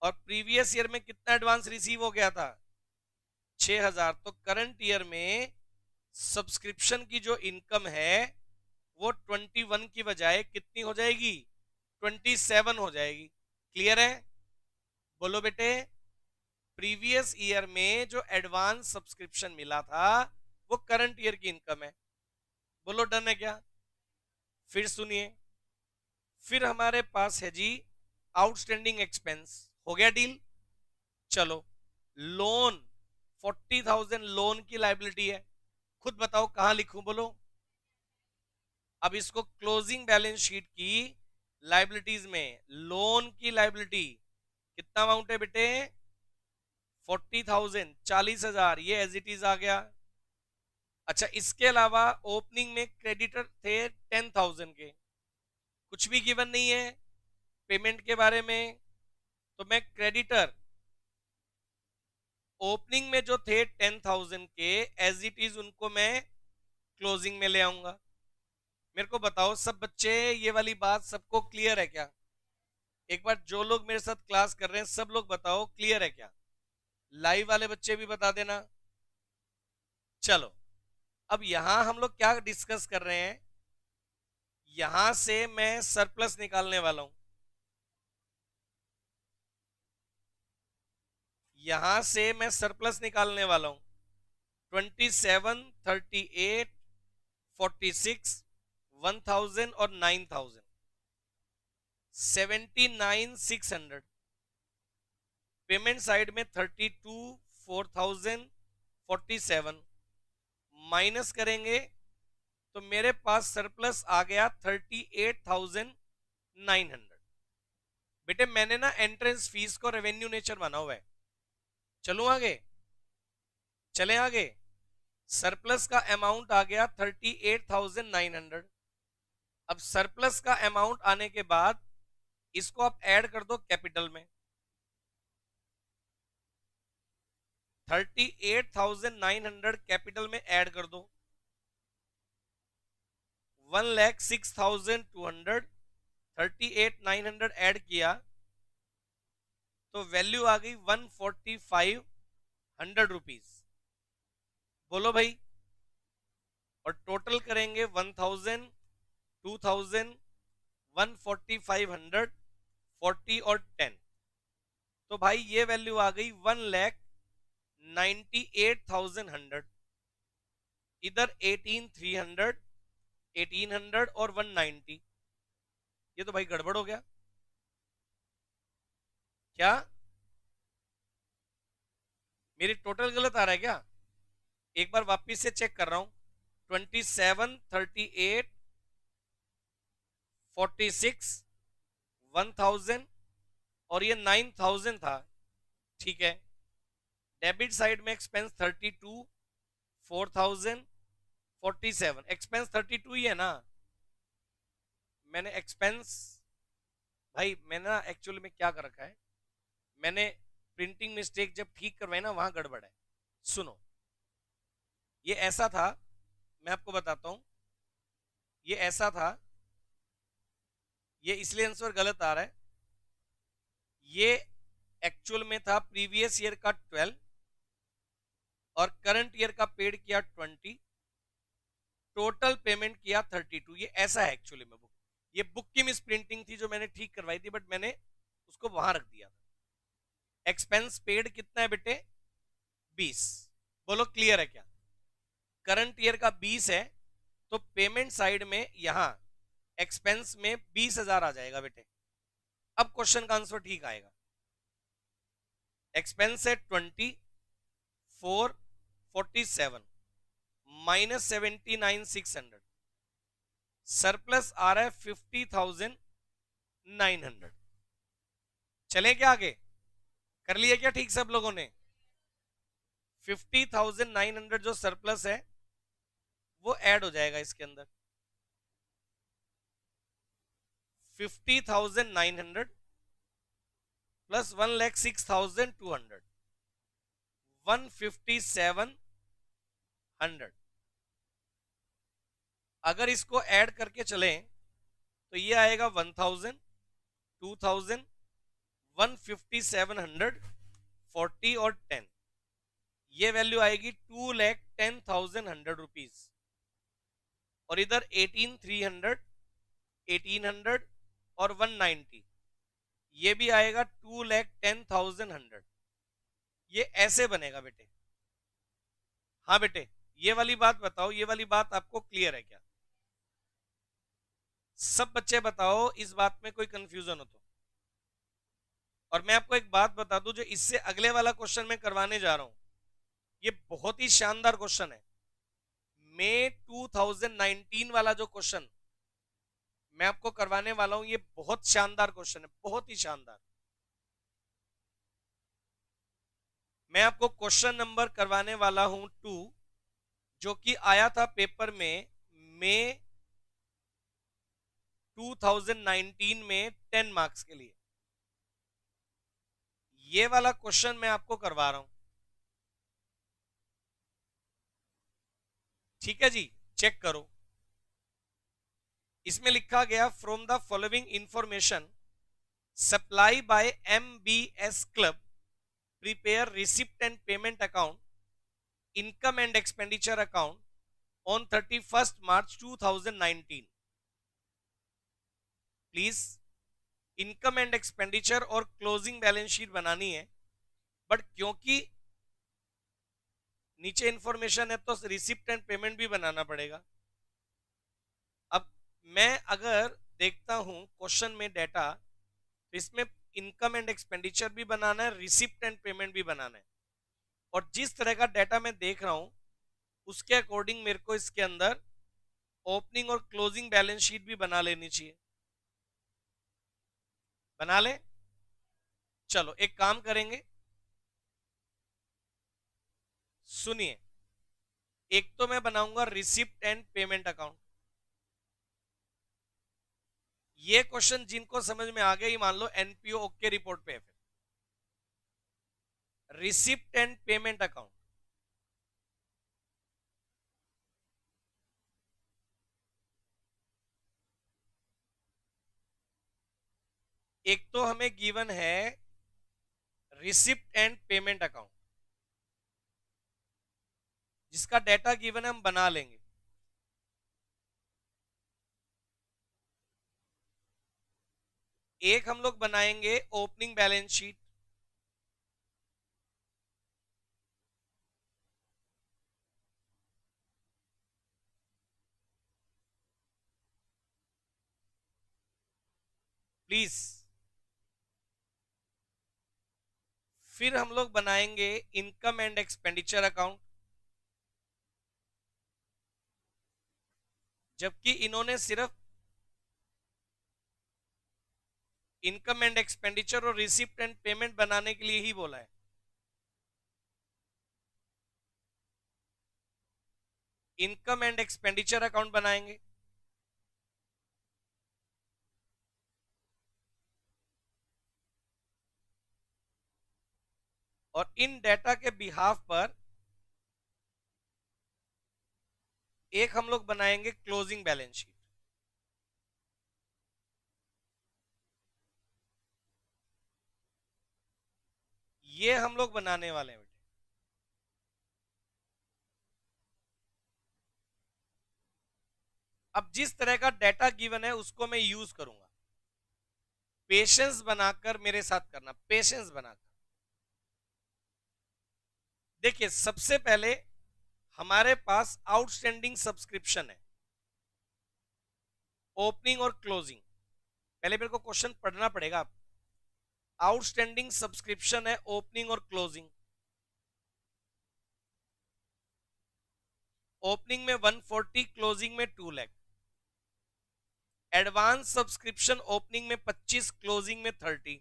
और प्रीवियस ईयर में कितना एडवांस रिसीव हो गया था, 6,000। तो करंट ईयर में सब्सक्रिप्शन की जो इनकम है वो 21 की बजाय कितनी हो जाएगी, 27 हो जाएगी। क्लियर है? बोलो बेटे, प्रीवियस ईयर में जो एडवांस सब्सक्रिप्शन मिला था वो करंट ईयर की इनकम है। बोलो डन है क्या? फिर सुनिए, फिर हमारे पास है जी आउटस्टैंडिंग एक्सपेंस। हो गया डील। चलो लोन 40,000 लोन की लाइबिलिटी है, खुद बताओ कहां लिखूं, बोलो। अब इसको क्लोजिंग बैलेंस शीट की लाइबिलिटीज में लोन की लाइबिलिटी कितना अमाउंट है बेटे, 40,000, 40,000, ये एज इट इज आ गया। अच्छा इसके अलावा ओपनिंग में क्रेडिटर थे 10,000 के, कुछ भी गिवन नहीं है पेमेंट के बारे में, तो मैं क्रेडिटर ओपनिंग में जो थे 10,000 के एज इट इज उनको मैं क्लोजिंग में ले आऊंगा। मेरे को बताओ सब बच्चे, ये वाली बात सबको क्लियर है क्या? एक बार जो लोग मेरे साथ क्लास कर रहे हैं सब लोग बताओ क्लियर है क्या? लाइव वाले बच्चे भी बता देना। चलो अब यहां हम लोग क्या डिस्कस कर रहे हैं, यहां से मैं सरप्लस निकालने वाला हूं, यहां से मैं सरप्लस निकालने वाला हूं। 27, 38, 46, 1,000 और 9,000, 79,600। पेमेंट साइड में 32, 4,000, 47 माइनस करेंगे तो मेरे पास सरप्लस आ गया 38,900। बेटे मैंने ना एंट्रेंस फीस को रेवेन्यू नेचर माना हुआ है। चलूं आगे, चलें आगे। सरप्लस का अमाउंट आ गया 38,900। अब सरप्लस का अमाउंट आने के बाद इसको आप ऐड कर दो कैपिटल में। 38,900 कैपिटल में ऐड कर दो। 1,06,200 38,900 ऐड किया तो वैल्यू आ गई 145,100 रुपीज। बोलो भाई। और टोटल करेंगे 1,000 2,000 145,100 40 और 10। तो भाई ये वैल्यू आ गई 1,98,100। इधर 18,300 1800 और 190। ये तो भाई गड़बड़ हो गया क्या? मेरी टोटल गलत आ रहा है क्या? एक बार वापिस से चेक कर रहा हूं। 27 38 46 1000 और ये 9000 था। ठीक है। डेबिट साइड में एक्सपेंस 32 4000 47। एक्सपेंस 32 ही है ना। मैंने एक्सपेंस भाई मैंने ना एक्चुअली में क्या कर रखा है, मैंने प्रिंटिंग मिस्टेक जब ठीक करवाई ना वहां गड़बड़ है। सुनो, ये ऐसा था, मैं आपको बताता हूं। ये ऐसा था, ये इसलिए आंसर गलत आ रहा है। ये एक्चुअल में था प्रीवियस ईयर का 12 और करंट ईयर का पेड किया 20, टोटल पेमेंट किया 32। ये ऐसा है एक्चुअली में बुक। ये बुक की मिस प्रिंटिंग थी जो मैंने ठीक करवाई थी, बट मैंने उसको वहां रख दिया था। एक्सपेंस पेड कितना है बेटे? 20। बोलो क्लियर है क्या? करंट ईयर का 20 है तो पेमेंट साइड में यहां एक्सपेंस में 20,000 आ जाएगा बेटे। अब क्वेश्चन का आंसर ठीक आएगा। एक्सपेंस है 2447 माइनस 79,600, सरप्लस आ रहा है 50,900। चले क्या आगे? कर लिया क्या ठीक सब लोगों ने? 50,900 जो सरप्लस है वो ऐड हो जाएगा इसके अंदर। 50,900 प्लस 1,06,200 157,100। अगर इसको ऐड करके चलें तो ये आएगा 1,000 2,000 157,100 40 और 10। ये वैल्यू आएगी 2,10,100 रुपीज। और इधर 18,300 1800 और 190 ये भी आएगा 2,10,100। ये ऐसे बनेगा बेटे। हाँ बेटे, ये वाली बात बताओ, ये वाली बात आपको क्लियर है क्या? सब बच्चे बताओ इस बात में कोई कंफ्यूजन हो तो। और मैं आपको एक बात बता दूं, जो इससे अगले वाला क्वेश्चन मैं करवाने जा रहा हूं, ये बहुत ही शानदार क्वेश्चन है। मई 2019 वाला जो क्वेश्चन मैं आपको करवाने वाला हूं, ये बहुत शानदार क्वेश्चन है, बहुत ही शानदार। मैं आपको क्वेश्चन नंबर करवाने वाला हूं 2, जो कि आया था पेपर में मई 2019 में 10 मार्क्स के लिए। ये वाला क्वेश्चन मैं आपको करवा रहा हूं। ठीक है जी, चेक करो। इसमें लिखा गया from the following information supply bye MBS club prepare receipt and payment account income and expenditure account on 31 March 2019। Please income and expenditure और क्लोजिंग बैलेंस शीट बनानी है, बट क्योंकि नीचे इंफॉर्मेशन है तो रिसिप्ट एंड पेमेंट भी बनाना पड़ेगा। अब मैं अगर देखता हूं क्वेश्चन में डेटा, तो इसमें इनकम एंड एक्सपेंडिचर भी बनाना है, रिसिप्ट एंड पेमेंट भी बनाना है। और जिस तरह का डेटा मैं देख रहा हूं, उसके अकॉर्डिंग मेरे को इसके अंदर ओपनिंग और क्लोजिंग बैलेंस शीट भी बना लेनी चाहिए। बना ले। चलो एक काम करेंगे, सुनिए। एक तो मैं बनाऊंगा रिसिप्ट एंड पेमेंट अकाउंट। ये क्वेश्चन जिनको समझ में आ गया, ही मान लो एनपीओ ओके रिपोर्ट पे है। फिर रिसिप्ट एंड पेमेंट अकाउंट, एक तो हमें गिवन है रिसिप्ट एंड पेमेंट अकाउंट, जिसका डेटा गिवन है, हम बना लेंगे। एक हम लोग बनाएंगे ओपनिंग बैलेंस शीट, प्लीज। फिर हम लोग बनाएंगे इनकम एंड एक्सपेंडिचर अकाउंट, जबकि इन्होंने सिर्फ इनकम एंड एक्सपेंडिचर और रिसिप्ट एंड पेमेंट बनाने के लिए ही बोला है। इनकम एंड एक्सपेंडिचर अकाउंट बनाएंगे। और इन डेटा के बिहाफ पर एक हम लोग बनाएंगे क्लोजिंग बैलेंस शीट। ये हम लोग बनाने वाले हैं बेटे। अब जिस तरह का डेटा गिवन है उसको मैं यूज करूंगा। पेशेंस बनाकर मेरे साथ करना, पेशेंस बनाकर। देखिए सबसे पहले हमारे पास आउटस्टैंडिंग सब्सक्रिप्शन है, ओपनिंग और क्लोजिंग। पहले मेरे को क्वेश्चन पढ़ना पड़ेगा। आप आउटस्टैंडिंग सब्सक्रिप्शन है, ओपनिंग और क्लोजिंग। ओपनिंग में 140, क्लोजिंग में 2 लाख। एडवांस सब्सक्रिप्शन ओपनिंग में 25, क्लोजिंग में 30।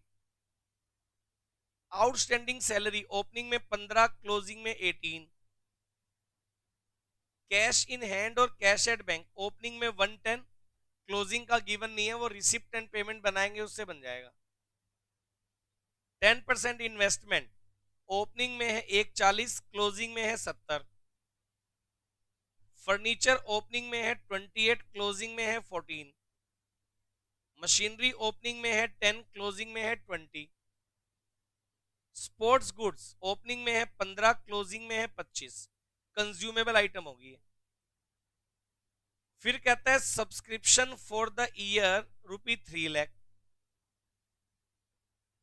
आउटस्टैंडिंग सैलरी ओपनिंग में 15, क्लोजिंग में 18। कैश इन हैंड और कैश एट बैंक ओपनिंग में 110, क्लोजिंग का गिवन नहीं है, वो रिसिप्ट एंड पेमेंट बनाएंगे उससे बन जाएगा। 10% इन्वेस्टमेंट ओपनिंग में है 140, क्लोजिंग में है 70। फर्नीचर ओपनिंग में है 28, क्लोजिंग में है 14। मशीनरी ओपनिंग में है 10, क्लोजिंग में है 20। स्पोर्ट्स गुड्स ओपनिंग में है 15, क्लोजिंग में है 25। कंज्यूमेबल आइटम होगी। फिर कहता है subscription for the year ₹3 lakh.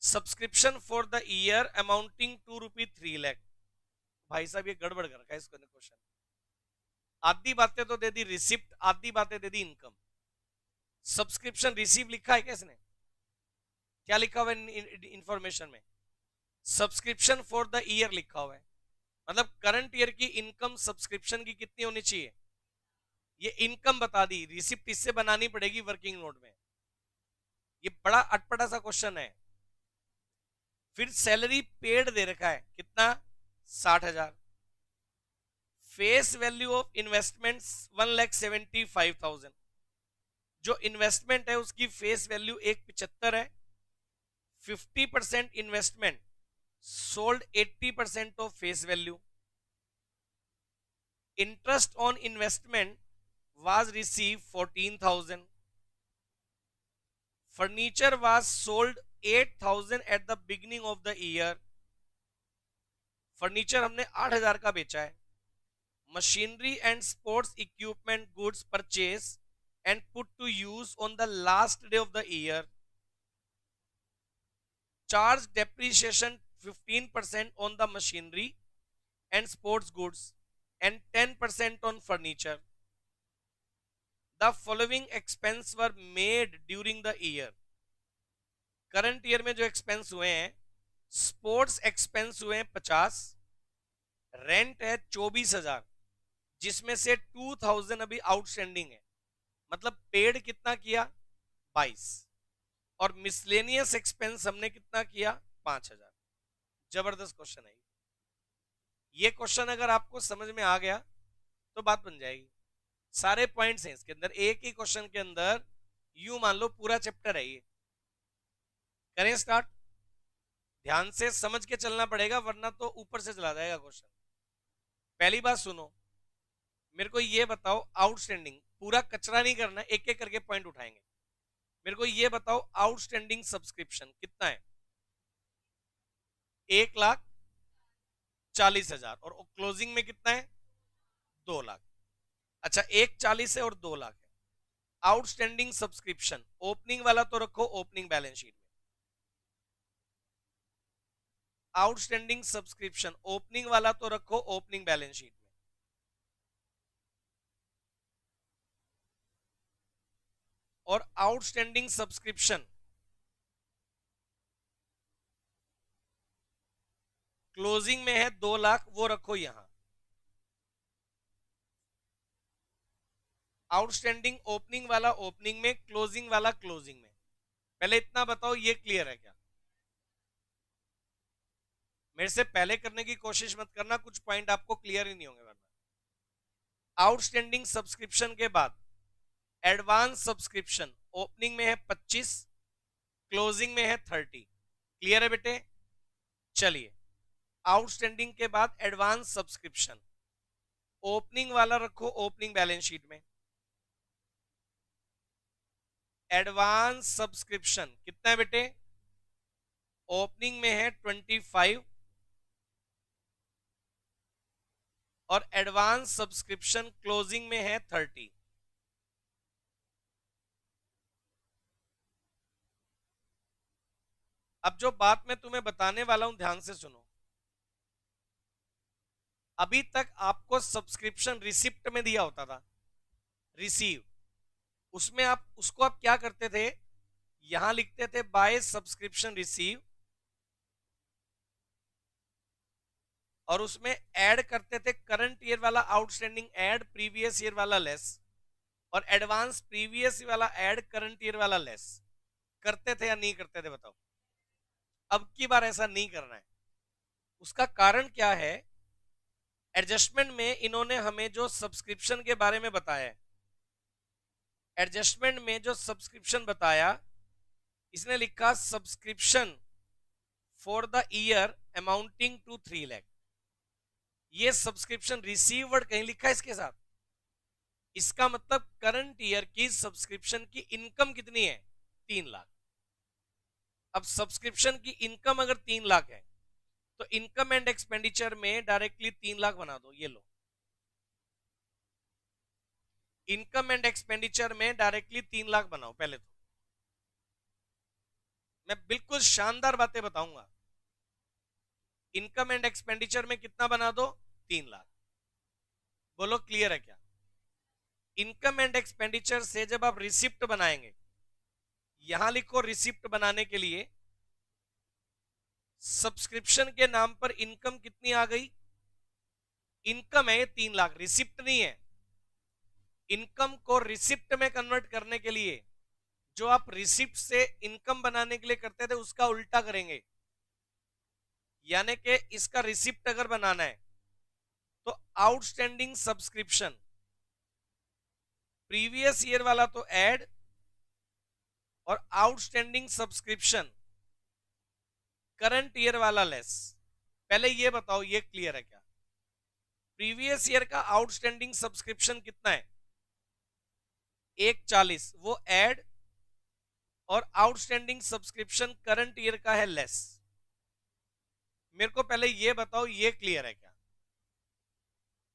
Subscription for the year amounting to ₹3 lakh. भाई साहब ये गड़बड़ कर रखा है इसको क्वेश्चन। आधी बातें तो दे दी रिसिप्ट, आधी बातें दे दी इनकम। सब्सक्रिप्शन रिसीव लिखा है किसने? क्या लिखा हुआ है इंफॉर्मेशन में? सब्सक्रिप्शन फॉर द ईयर लिखा हुआ है। मतलब करंट ईयर की इनकम सब्सक्रिप्शन की कितनी होनी चाहिए? ये इनकम बता दी, रिसिप्ट इससे बनानी पड़ेगी वर्किंग नोट में। ये बड़ा अटपटा सा क्वेश्चन है। फिर सैलरी पेड दे रखा है कितना? 60,000। Face value of investment 1,75,000। जो इन्वेस्टमेंट है उसकी फेस वैल्यू 175 है। 50% investment sold 80% of face value. Interest on investment was received 14,000. Furniture was sold 8,000 at the beginning of the year. Furniture हमने 8,000 का बेचा है। Machinery and sports equipment goods purchase and put to use on the last day of the year. Charge depreciation 15% on the machinery and sports goods and 10% on furniture. The following expense were made during the year. Current year में जो expense हुए हैं, sports expense हुए हैं 50, rent है 24,000 जिसमें से 2000 अभी आउटस्टैंडिंग है, मतलब पेड कितना किया 22, और मिसलेनियस एक्सपेंस हमने कितना किया 5000। जबरदस्त क्वेश्चन है ये क्वेश्चन, अगर आपको समझ में आ गया तो बात बन जाएगी। सारे पॉइंट्स हैं इसके अंदर, एक ही क्वेश्चन के अंदर यू मान लो पूरा चैप्टर है ये। करें स्टार्ट, ध्यान से समझ के चलना पड़ेगा वरना तो ऊपर से चला जाएगा क्वेश्चन। पहली बात सुनो, मेरे को ये बताओ आउटस्टैंडिंग, पूरा कचरा नहीं करना, एक एक करके पॉइंट उठाएंगे। मेरे को ये बताओ आउटस्टैंडिंग सब्सक्रिप्शन कितना है? 1,40,000, और क्लोजिंग में कितना है 2,00,000। अच्छा, 1,40,000 है और 2,00,000 है। आउटस्टैंडिंग सब्सक्रिप्शन ओपनिंग वाला तो रखो ओपनिंग बैलेंस शीट में, आउटस्टैंडिंग सब्सक्रिप्शन ओपनिंग वाला तो रखो ओपनिंग बैलेंस शीट में, और आउटस्टैंडिंग सब्सक्रिप्शन क्लोजिंग में है 2,00,000, वो रखो यहां। आउटस्टैंडिंग ओपनिंग वाला ओपनिंग में, क्लोजिंग वाला क्लोजिंग में। पहले इतना बताओ ये क्लियर है क्या? मेरे से पहले करने की कोशिश मत करना, कुछ पॉइंट आपको क्लियर ही नहीं होंगे वरना। आउटस्टैंडिंग सब्सक्रिप्शन के बाद एडवांस सब्सक्रिप्शन ओपनिंग में है 25, क्लोजिंग में है 30। क्लियर है बेटे? चलिए, आउटस्टैंडिंग के बाद एडवांस सब्सक्रिप्शन ओपनिंग वाला रखो ओपनिंग बैलेंस शीट में। एडवांस सब्सक्रिप्शन कितना है बेटे? ओपनिंग में है 25 और एडवांस सब्सक्रिप्शन क्लोजिंग में है 30। अब जो बात मैं तुम्हें बताने वाला हूं ध्यान से सुनो। अभी तक आपको सब्सक्रिप्शन रिसिप्ट में दिया होता था, रिसीव, उसमें आप उसको आप क्या करते थे, यहां लिखते थे बाय सब्सक्रिप्शन रिसीव, और उसमें ऐड करते थे करंट ईयर वाला आउटस्टैंडिंग ऐड, प्रीवियस ईयर वाला लेस, और एडवांस प्रीवियस वाला ऐड, करंट ईयर वाला लेस। करते थे या नहीं करते थे बताओ? अब की बार ऐसा नहीं करना है। उसका कारण क्या है? एडजस्टमेंट में इन्होंने हमें जो सब्सक्रिप्शन के बारे में बताया है, एडजस्टमेंट में जो सब्सक्रिप्शन बताया, इसने लिखा subscription for the year amounting to 3,00,000। ये सब्सक्रिप्शन रिसीव वर्ड कहीं लिखा है इसके साथ, इसका मतलब करंट ईयर की सब्सक्रिप्शन की इनकम कितनी है 3,00,000। अब सब्सक्रिप्शन की इनकम अगर 3,00,000 है तो इनकम एंड एक्सपेंडिचर में डायरेक्टली 3,00,000 बना दो। ये लो, इनकम एंड एक्सपेंडिचर में डायरेक्टली 3,00,000 बनाओ। पहले तो मैं बिल्कुल शानदार बातें बताऊंगा। इनकम एंड एक्सपेंडिचर में कितना बना दो 3,00,000। बोलो क्लियर है क्या? इनकम एंड एक्सपेंडिचर से जब आप रिसिप्ट बनाएंगे, यहां लिखो रिसिप्ट बनाने के लिए सब्सक्रिप्शन के नाम पर इनकम कितनी आ गई? इनकम है 3,00,000, रिसिप्ट नहीं है। इनकम को रिसिप्ट में कन्वर्ट करने के लिए जो आप रिसिप्ट से इनकम बनाने के लिए करते थे उसका उल्टा करेंगे, यानी कि इसका रिसिप्ट अगर बनाना है तो आउटस्टैंडिंग सब्सक्रिप्शन प्रीवियस ईयर वाला तो ऐड, और आउटस्टैंडिंग सब्सक्रिप्शन करंट ईयर वाला लेस। पहले ये बताओ ये क्लियर है क्या? प्रीवियस ईयर का आउटस्टैंडिंग सब्सक्रिप्शन कितना है 1,40, वो ऐड, और आउटस्टैंडिंग सब्सक्रिप्शन करंट ईयर का है लेस। मेरे को पहले ये बताओ ये क्लियर है क्या?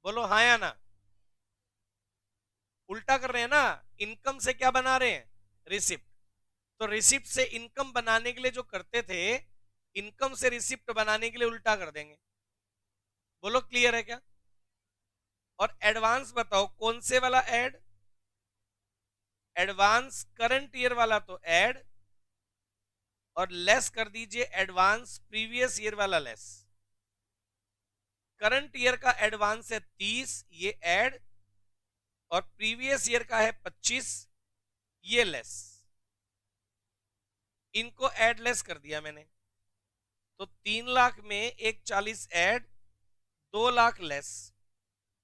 बोलो हाँ या ना। उल्टा कर रहे हैं ना, इनकम से क्या बना रहे हैं रिसिप्ट, तो रिसिप्ट से इनकम बनाने के लिए जो करते थे, इनकम से रिसिप्ट बनाने के लिए उल्टा कर देंगे। बोलो क्लियर है क्या? और एडवांस बताओ कौन से वाला ऐड? एडवांस करंट ईयर वाला तो ऐड, और लेस कर दीजिए एडवांस प्रीवियस ईयर वाला लेस। करंट ईयर का एडवांस है 30, ये ऐड, और प्रीवियस ईयर का है 25, ये लेस। इनको ऐड लेस कर दिया मैंने, तो 3 लाख में एक 40 add, 2 lakh less,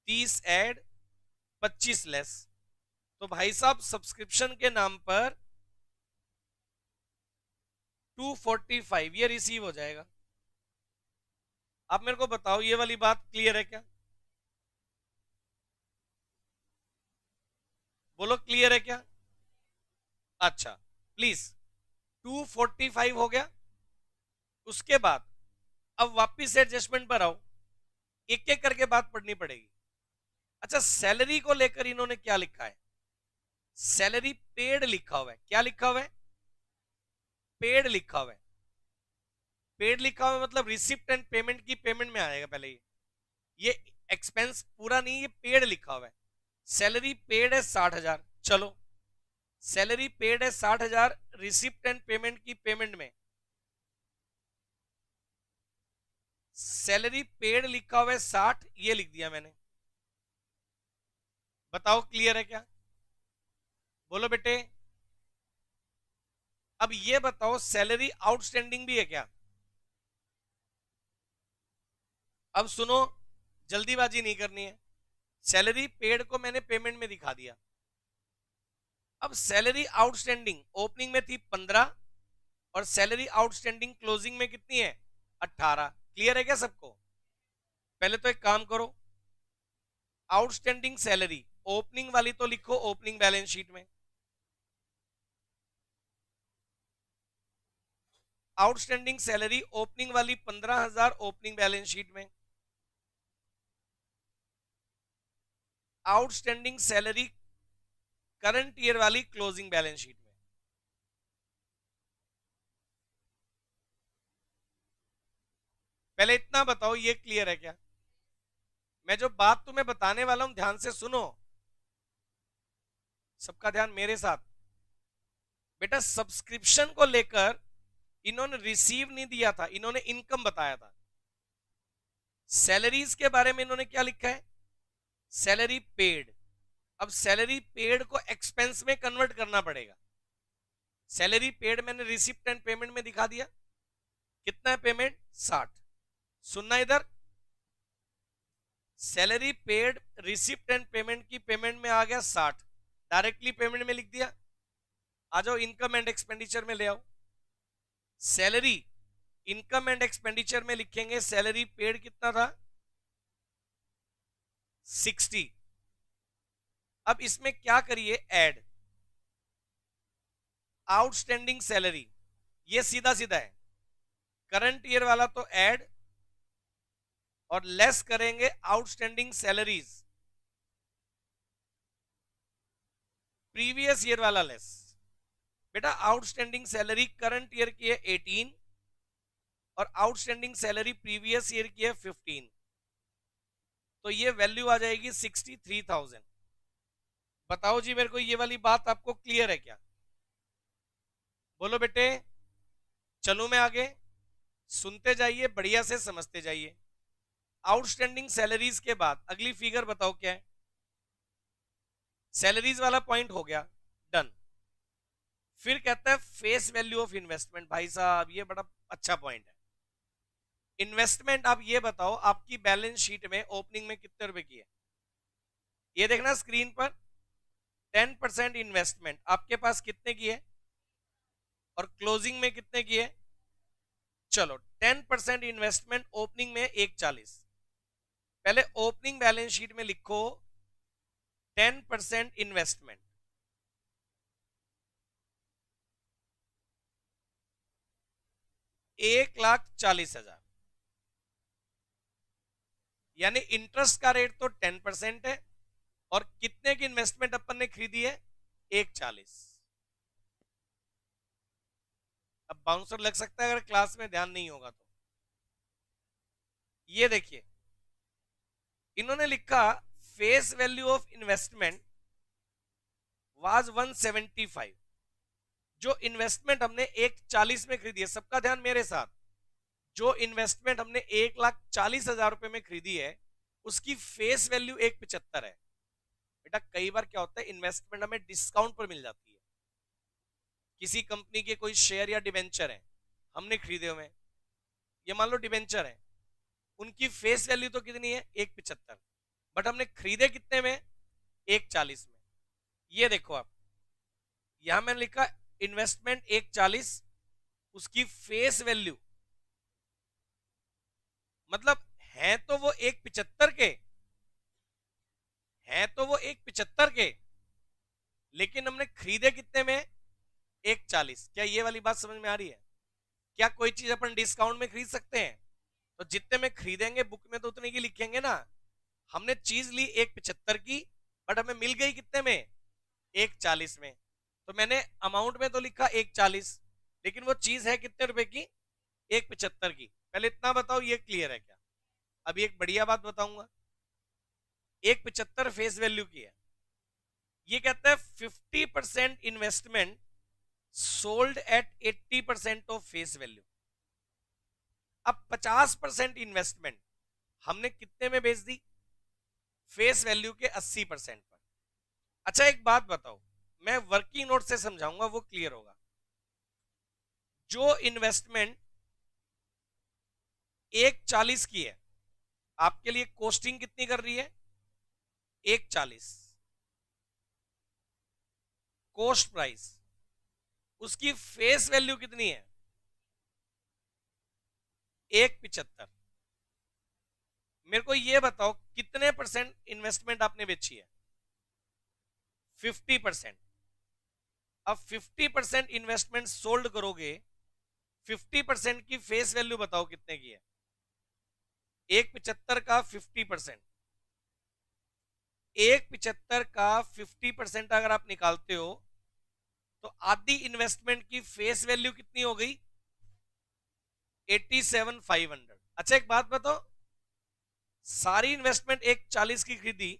30 add, 25 less. तो भाई साहब सब्सक्रिप्शन के नाम पर 245 ये रिसीव हो जाएगा। आप मेरे को बताओ ये वाली बात क्लियर है क्या? बोलो क्लियर है क्या? अच्छा, प्लीज 245 हो गया। उसके बाद अब वापिस एडजस्टमेंट पर आओ, एक एक करके बात पढ़नी पड़ेगी। अच्छा, सैलरी को लेकर इन्होंने क्या लिखा है? सैलरी पेड लिखा हुआ है। क्या लिखा हुआ है? पेड लिखा हुआ है। पेड लिखा हुआ है मतलब रिसिप्ट एंड पेमेंट की पेमेंट में आएगा पहले। ये एक्सपेंस पूरा नहीं, ये पेड लिखा हुआ है। सैलरी पेड है 60,000, चलो सैलरी पेड है 60,000, रिसिप्ट एंड पेमेंट की पेमेंट में सैलरी पेड लिखा हुआ है 60, ये लिख दिया मैंने। बताओ क्लियर है क्या? बोलो बेटे। अब ये बताओ सैलरी आउटस्टैंडिंग भी है क्या? अब सुनो, जल्दीबाजी नहीं करनी है। सैलरी पेड को मैंने पेमेंट में दिखा दिया। अब सैलरी आउटस्टैंडिंग ओपनिंग में थी 15, और सैलरी आउटस्टैंडिंग क्लोजिंग में कितनी है? 18। क्लियर है क्या सबको? पहले तो एक काम करो, आउटस्टैंडिंग सैलरी ओपनिंग वाली तो लिखो ओपनिंग बैलेंस शीट में। आउटस्टैंडिंग सैलरी ओपनिंग वाली 15,000 ओपनिंग बैलेंस शीट में। आउटस्टैंडिंग सैलरी करंट ईयर वाली क्लोजिंग बैलेंस शीट में। पहले इतना बताओ ये क्लियर है क्या? मैं जो बात तुम्हें बताने वाला हूं ध्यान से सुनो, सबका ध्यान मेरे साथ। बेटा सब्सक्रिप्शन को लेकर इन्होंने रिसीव नहीं दिया था, इन्होंने इनकम बताया था। सैलरीज के बारे में इन्होंने क्या लिखा है? Salary paid. अब सैलरी पेड को एक्सपेंस में कन्वर्ट करना पड़ेगा। सैलरी पेड मैंने रिसिप्ट एंड पेमेंट में दिखा दिया। कितना है पेमेंट? 60। सुनना इधर, salary paid receipt and payment की पेमेंट में आ गया 60, डायरेक्टली पेमेंट में लिख दिया। आ जाओ इनकम एंड एक्सपेंडिचर में ले आओ। सैलरी इनकम एंड एक्सपेंडिचर में लिखेंगे सैलरी पेड कितना था? 60। अब इसमें क्या करिए? ऐड आउटस्टैंडिंग सैलरी, ये सीधा सीधा है। करंट ईयर वाला तो ऐड, और लेस करेंगे आउटस्टैंडिंग सैलरीज, प्रीवियस ईयर वाला लेस। बेटा आउटस्टैंडिंग सैलरी करंट ईयर की है 18, और आउटस्टैंडिंग सैलरी प्रीवियस ईयर की है 15, तो ये वैल्यू आ जाएगी 63,000। बताओ जी मेरे को ये वाली बात आपको क्लियर है क्या? बोलो बेटे। चलूं मैं आगे, सुनते जाइए, बढ़िया से समझते जाइए। आउटस्टैंडिंग सैलरीज के बाद अगली फिगर बताओ क्या है? सैलरीज वाला पॉइंट हो गया, डन। फिर कहता है फेस वैल्यू ऑफ इन्वेस्टमेंट। भाई साहब ये बड़ा अच्छा पॉइंट है। इन्वेस्टमेंट आप ये बताओ आपकी बैलेंस शीट में ओपनिंग में कितने रुपए की है? ये देखना स्क्रीन पर, 10% इन्वेस्टमेंट आपके पास कितने की है, और क्लोजिंग में कितने की है? चलो 10% इन्वेस्टमेंट ओपनिंग में 140। पहले ओपनिंग बैलेंस शीट में लिखो 10% इन्वेस्टमेंट, $1,40,000, यानी इंटरेस्ट का रेट तो 10% है, और कितने की इन्वेस्टमेंट अपन ने खरीदी है? 140। अब बाउंसर लग सकता है अगर क्लास में ध्यान नहीं होगा तो। ये देखिए इन्होंने लिखा face value of investment was 175। जो इन्वेस्टमेंट हमने 140 में खरीदी है, सबका ध्यान मेरे साथ, जो इन्वेस्टमेंट हमने 1,40,000 रुपए में खरीदी है उसकी फेस वैल्यू 1,75 है। बेटा कई बार क्या होता है, इन्वेस्टमेंट हमें डिस्काउंट पर मिल जाती है। किसी कंपनी के कोई शेयर या डिबेंचर है हमने खरीदे हुए, ये मान लो डिबेंचर है, उनकी फेस वैल्यू तो कितनी है 1,75, बट हमने खरीदे कितने में 1,40 में। ये देखो आप, यहां मैंने लिखा इन्वेस्टमेंट 1,40, उसकी फेस वैल्यू मतलब है तो वो 1,75 के, है तो वो 1,75 के, लेकिन हमने खरीदे कितने में 1,40। क्या ये वाली बात समझ में आ रही है? क्या कोई चीज अपन डिस्काउंट में खरीद सकते हैं? तो जितने में खरीदेंगे बुक में तो उतने की लिखेंगे ना। हमने चीज ली 1,75 की, बट हमें मिल गई कितने में 1,40 में, तो मैंने अमाउंट में तो लिखा 1,40, लेकिन वो चीज है कितने रुपए की 1,75 की। पहले इतना बताओ ये क्लियर है क्या? अभी एक बढ़िया बात बताऊंगा। 1,75 फेस वैल्यू की है, ये कहता है 50% investment sold at 80% of face value. अब 50% इन्वेस्टमेंट हमने कितने में बेच दी? फेस वैल्यू के 80% पर। अच्छा एक बात बताओ, मैं वर्किंग नोट से समझाऊंगा वो क्लियर होगा। जो इन्वेस्टमेंट 1,40 की है, आपके लिए कॉस्टिंग कितनी कर रही है 1,40, कॉस्ट प्राइस, उसकी फेस वैल्यू कितनी है 1,75। मेरे को ये बताओ कितने परसेंट इन्वेस्टमेंट आपने बेची है? 50%। अब 50% इन्वेस्टमेंट सोल्ड करोगे, 50% की फेस वैल्यू बताओ कितने की है? 1,75 का 50%, 1,75 का 50% अगर आप निकालते हो तो आधी इन्वेस्टमेंट की फेस वैल्यू कितनी हो गई 87,500। अच्छा एक बात बताओ, सारी इन्वेस्टमेंट 1,40 की खरीदी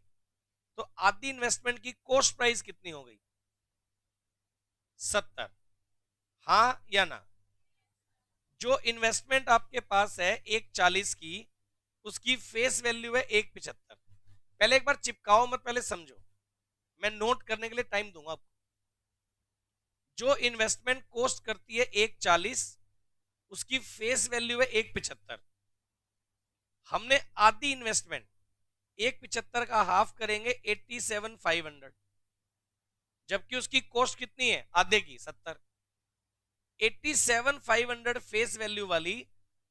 तो आधी इन्वेस्टमेंट की कॉस्ट प्राइस कितनी हो गई 70। हाँ या ना? जो इन्वेस्टमेंट आपके पास है 1,40 की, उसकी फेस वैल्यू है 1,75। पहले एक बार चिपकाओ मत, पहले समझो, मैं नोट करने के लिए टाइम दूंगा आपको। जो इन्वेस्टमेंट कॉस्ट करती है 1,40, उसकी फेस वैल्यू है 1,75। हमने आधी इन्वेस्टमेंट 1,75 का हाफ करेंगे 87,500, जबकि उसकी कॉस्ट कितनी है आधे की 70। 87,500 फेस वैल्यू वाली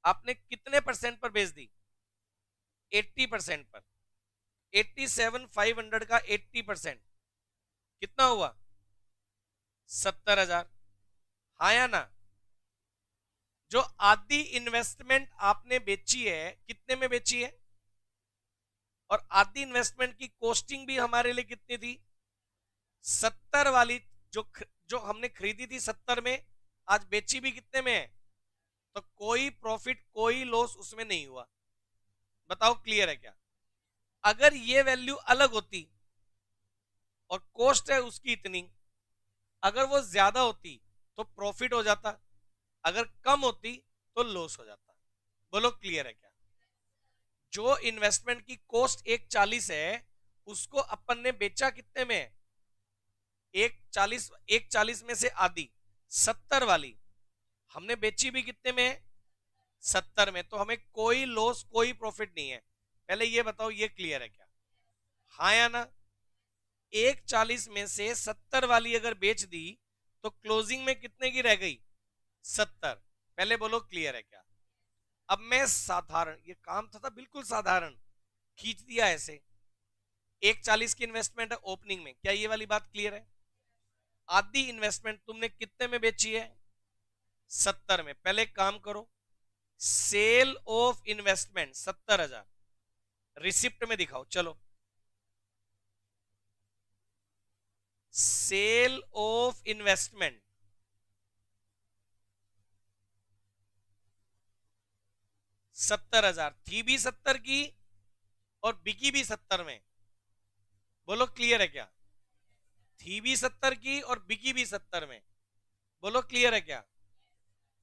आपने कितने परसेंट पर बेच दी 80% पर। 87,500 का 80% कितना हुआ 70,000। हाँ या ना? जो आधी इन्वेस्टमेंट आपने बेची है कितने में बेची है, और आधी इन्वेस्टमेंट की कॉस्टिंग भी हमारे लिए कितनी थी 70 वाली, जो हमने खरीदी थी 70 में, आज बेची भी कितने में है, तो कोई प्रॉफिट कोई लॉस उसमें नहीं हुआ। बताओ क्लियर है क्या? अगर ये वैल्यू अलग होती और कॉस्ट है उसकी इतनी, अगर वो ज्यादा होती तो प्रॉफिट हो जाता, अगर कम होती तो लॉस हो जाता। बोलो क्लियर है क्या? जो इन्वेस्टमेंट की कॉस्ट 1,40 है उसको अपन ने बेचा कितने में 1,40, 1,40 में से आधी 70 वाली हमने बेची भी कितने में 70 में, तो हमें कोई लॉस कोई प्रॉफिट नहीं है। पहले ये बताओ ये क्लियर है क्या? हाँ या ना? 1,40 में से 70 वाली अगर बेच दी तो क्लोजिंग में कितने की रह गई 70। पहले बोलो क्लियर है क्या? अब मैं साधारण, ये काम था बिल्कुल साधारण, खींच दिया ऐसे। 1,40 की इन्वेस्टमेंट है ओपनिंग में, क्या ये वाली बात क्लियर है? आधी इन्वेस्टमेंट तुमने कितने में बेची है 70 में। पहले काम करो, सेल ऑफ इन्वेस्टमेंट 70,000 रिसिप्ट में दिखाओ। चलो, सेल ऑफ इन्वेस्टमेंट 70,000 थी भी 70 की और बिकी भी 70 में। बोलो क्लियर है क्या? थी भी 70 की और बिकी भी 70 में। बोलो क्लियर है क्या?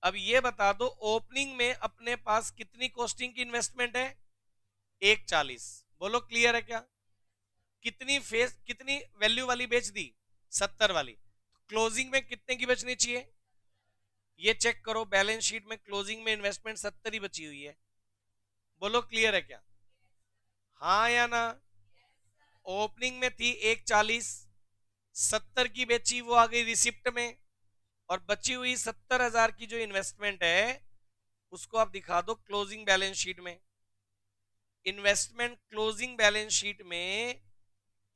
अब ये बता दो ओपनिंग में अपने पास कितनी कॉस्टिंग की इन्वेस्टमेंट है? 140। बोलो क्लियर है क्या? कितनी वैल्यू वाली बेच दी? 70 वाली। क्लोजिंग में कितने की बचनी चाहिए? ये चेक करो बैलेंस शीट में क्लोजिंग में इन्वेस्टमेंट 70 ही बची हुई है। बोलो क्लियर है क्या? हाँ या ना? ओपनिंग में थी 140, 70 की बेची, वो आ गई रिसिप्ट में, और बची हुई 70,000 की जो इन्वेस्टमेंट है उसको आप दिखा दो क्लोजिंग बैलेंस शीट में। इन्वेस्टमेंट क्लोजिंग बैलेंस शीट में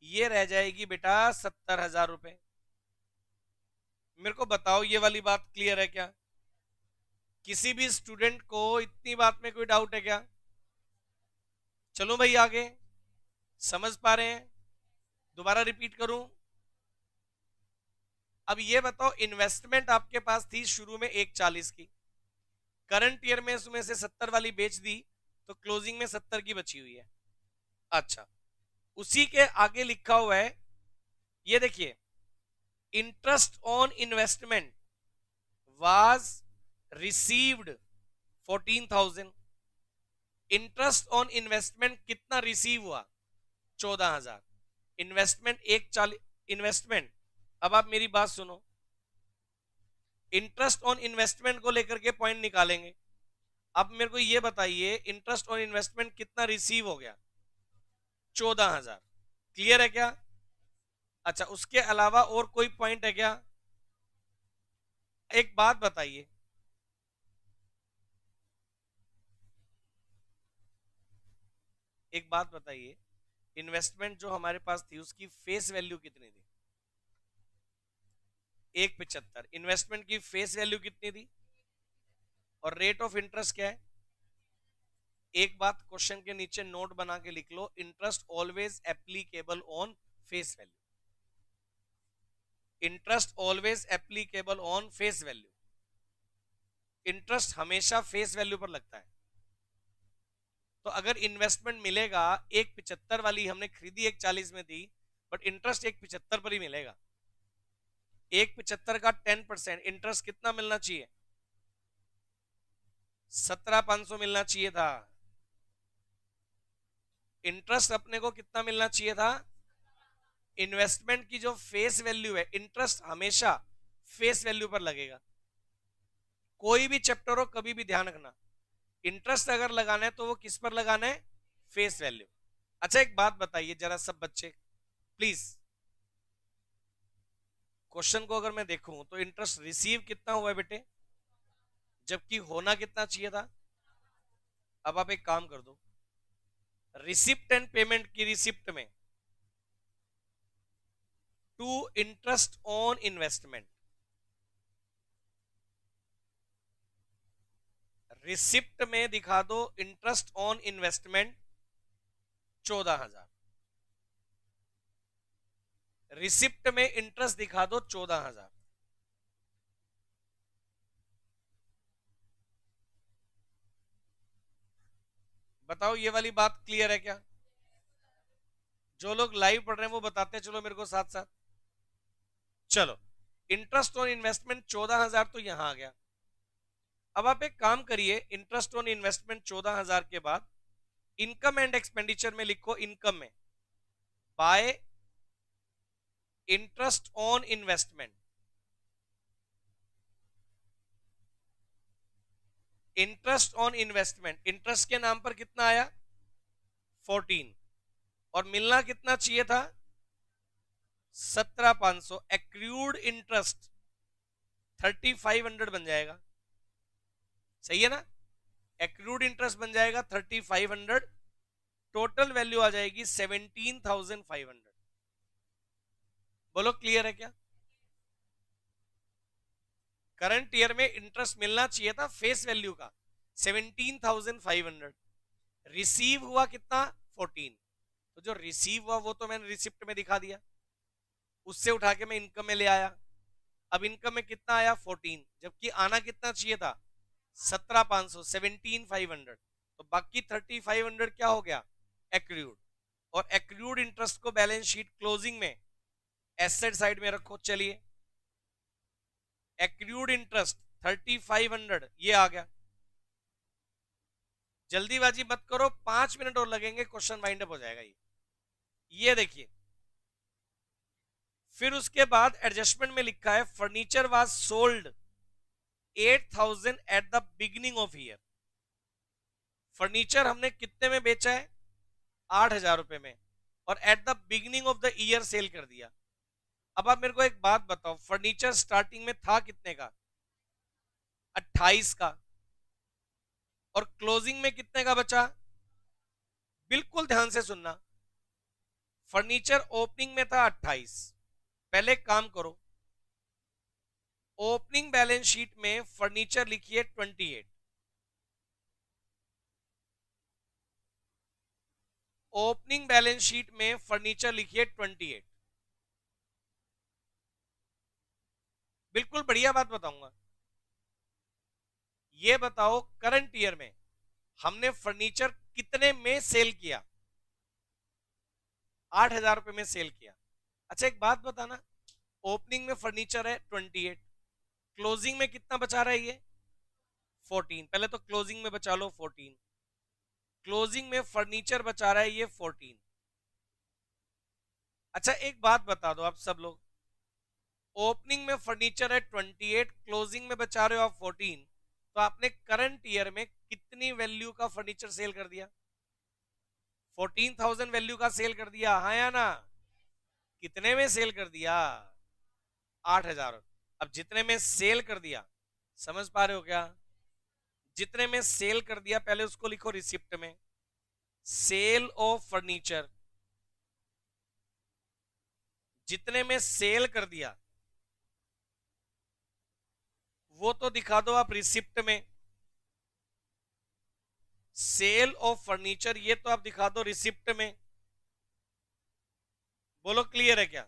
ये रह जाएगी बेटा 70,000 रुपए। मेरे को बताओ ये वाली बात क्लियर है क्या? किसी भी स्टूडेंट को इतनी बात में कोई डाउट है क्या? चलो भाई आगे, समझ पा रहे हैं? दोबारा रिपीट करूं? अब ये बताओ इन्वेस्टमेंट आपके पास थी शुरू में 140 की, करंट ईयर में उसमें से 70 वाली बेच दी, तो क्लोजिंग में 70 की बची हुई है। अच्छा, उसी के आगे लिखा हुआ है, ये देखिए, interest on investment was received 14,000। Interest on investment कितना रिसीव हुआ? 14,000। इन्वेस्टमेंट 140। इन्वेस्टमेंट, अब आप मेरी बात सुनो, इंटरेस्ट ऑन इन्वेस्टमेंट को लेकर के पॉइंट निकालेंगे। अब मेरे को ये बताइए इंटरेस्ट ऑन इन्वेस्टमेंट कितना रिसीव हो गया? 14,000। क्लियर है क्या? अच्छा, उसके अलावा और कोई पॉइंट है क्या? एक बात बताइए, एक बात बताइए, इन्वेस्टमेंट जो हमारे पास थी उसकी फेस वैल्यू कितनी थी? 175। इन्वेस्टमेंट की फेस वैल्यू कितनी थी? और रेट ऑफ इंटरेस्ट क्या है? एक बात क्वेश्चन के नीचे नोट बना के लिख लो, interest always applicable on face value. Interest always applicable on face value. Interest हमेशा फेस वैल्यू पर लगता है। तो अगर इन्वेस्टमेंट मिलेगा 175 वाली, हमने खरीदी 140 में थी, बट इंटरेस्ट 175 पर ही मिलेगा। 175 का 10% इंटरेस्ट कितना मिलना चाहिए? 17,500 मिलना चाहिए था। इंटरेस्ट अपने को कितना मिलना चाहिए था? इन्वेस्टमेंट की जो फेस वैल्यू है, इंटरेस्ट हमेशा फेस वैल्यू पर लगेगा। कोई भी चैप्टर हो कभी भी ध्यान रखना, इंटरेस्ट अगर लगाना है तो वो किस पर लगाना है? Face value. अच्छा एक बात बताइए जरा सब बच्चे प्लीज, क्वेश्चन को अगर मैं देखूं तो इंटरेस्ट रिसीव कितना हुआ है बेटे, जबकि होना कितना चाहिए था? अब आप एक काम कर दो, रिसिप्ट एंड पेमेंट की रिसिप्ट में to interest on investment, receipt में दिखा दो इंटरेस्ट ऑन इन्वेस्टमेंट 14,000, रिसिप्ट में इंटरेस्ट दिखा दो 14,000। बताओ ये वाली बात क्लियर है क्या? जो लोग लाइव पढ़ रहे हैं वो बताते हैं, चलो मेरे को साथ साथ। चलो, इंटरेस्ट ऑन इन्वेस्टमेंट 14,000 तो यहां आ गया। अब आप एक काम करिए, इंटरेस्ट ऑन इन्वेस्टमेंट 14,000 के बाद इनकम एंड एक्सपेंडिचर में लिखो, इनकम में bye interest on investment, interest on investment, interest के नाम पर कितना आया? 14, और मिलना कितना चाहिए था? 17,500। एक्रूड इंटरेस्ट 3,500 बन जाएगा, सही है ना? एक्रूड इंटरेस्ट बन जाएगा 3,500, टोटल वैल्यू आ जाएगी 17,500। बोलो क्लियर है क्या? करंट ईयर में इंटरेस्ट मिलना चाहिए था फेस वैल्यू का 17,500, रिसीव हुआ कितना? 14। तो जो रिसीव हुआ वो तो मैंने रिसिप्ट में दिखा दिया, उससे उठा के मैं इनकम में ले आया। अब इनकम में कितना आया? 14, जबकि आना कितना चाहिए था? 17,500, 17,500। तो बाकी 3,500 क्या हो गया? एक्रूड। और एक्रूड इंटरेस्ट को बैलेंस शीट क्लोजिंग में एसेट साइड में रखो। चलिए, एक्रूड इंटरेस्ट 3500 ये आ गया। जल्दीबाजी मत करो, 5 मिनट और लगेंगे, क्वेश्चन वाइंड अप हो जाएगा। ये देखिए, फिर उसके बाद एडजस्टमेंट में लिखा है furniture was sold 8000 at the beginning of year. Furniture हमने कितने में बेचा है? 8000 रुपए में, और at the beginning of the year cell कर दिया। अब आप मेरे को एक बात बताओ, फर्नीचर स्टार्टिंग में था कितने का? 28 का, और क्लोजिंग में कितने का बचा? बिल्कुल ध्यान से सुनना, फर्नीचर ओपनिंग में था 28। पहले काम करो, ओपनिंग बैलेंस शीट में फर्नीचर लिखिए 28, ओपनिंग बैलेंस शीट में फर्नीचर लिखिए 28। बिल्कुल बढ़िया बात बताऊंगा। ये बताओ करंट ईयर में हमने फर्नीचर कितने में सेल किया? 8000 रुपए में सेल किया। अच्छा एक बात बताना, ओपनिंग में फर्नीचर है 28, क्लोजिंग में कितना बचा रहा है ये? 14। पहले तो क्लोजिंग में बचा लो 14, क्लोजिंग में फर्नीचर बचा रहा है ये 14। अच्छा एक बात बता दो आप सब लोग, ओपनिंग में फर्नीचर है 28, क्लोजिंग में बचा रहे हो आप 14, तो आपने करंट ईयर में कितनी वैल्यू का फर्नीचर सेल कर दिया? 14,000 वैल्यू का सेल कर दिया, हाँ या ना? कितने में सेल कर दिया? 8000। अब जितने में सेल कर दिया, समझ पा रहे हो क्या? जितने में सेल कर दिया पहले उसको लिखो रिसिप्ट में, सेल ऑफ फर्नीचर। जितने में सेल कर दिया वो तो दिखा दो आप रिसिप्ट में, सेल ऑफ फर्नीचर ये तो आप दिखा दो रिसिप्ट में। बोलो क्लियर है क्या?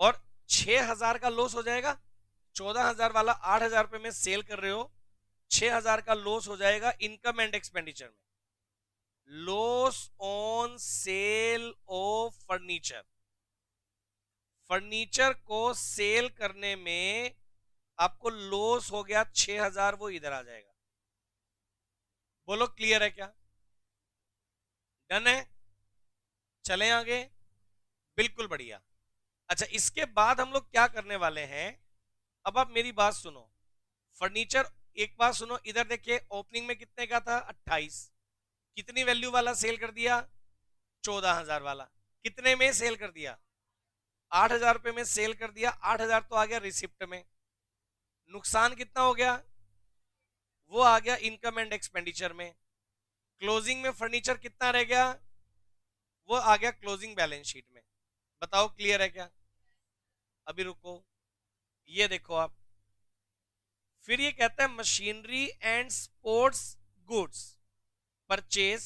और 6000 का लॉस हो जाएगा, 14,000 वाला 8,000 रुपए में सेल कर रहे हो, 6,000 का लॉस हो जाएगा इनकम एंड एक्सपेंडिचर में। Loss on sale of furniture, furniture को सेल करने में आपको लॉस हो गया 6,000, वो इधर आ जाएगा। बोलो क्लियर है क्या? डन है? चलें आगे? बिल्कुल बढ़िया। अच्छा इसके बाद हम लोग क्या करने वाले हैं, अब आप मेरी बात सुनो। फर्नीचर, एक बात सुनो इधर देखिए, ओपनिंग में कितने का था? 28। कितनी वैल्यू वाला सेल कर दिया? 14,000 वाला। कितने में सेल कर दिया? 8,000 रुपए में सेल कर दिया। 8,000 तो आ गया रिसिप्ट में, नुकसान कितना हो गया? वो आ गया इनकम एंड एक्सपेंडिचर में। क्लोजिंग में फर्नीचर कितना रह गया? वो आ गया क्लोजिंग बैलेंस शीट में। बताओ क्लियर है क्या? अभी रुको, ये देखो आप, फिर ये कहता है machinery and sports goods purchase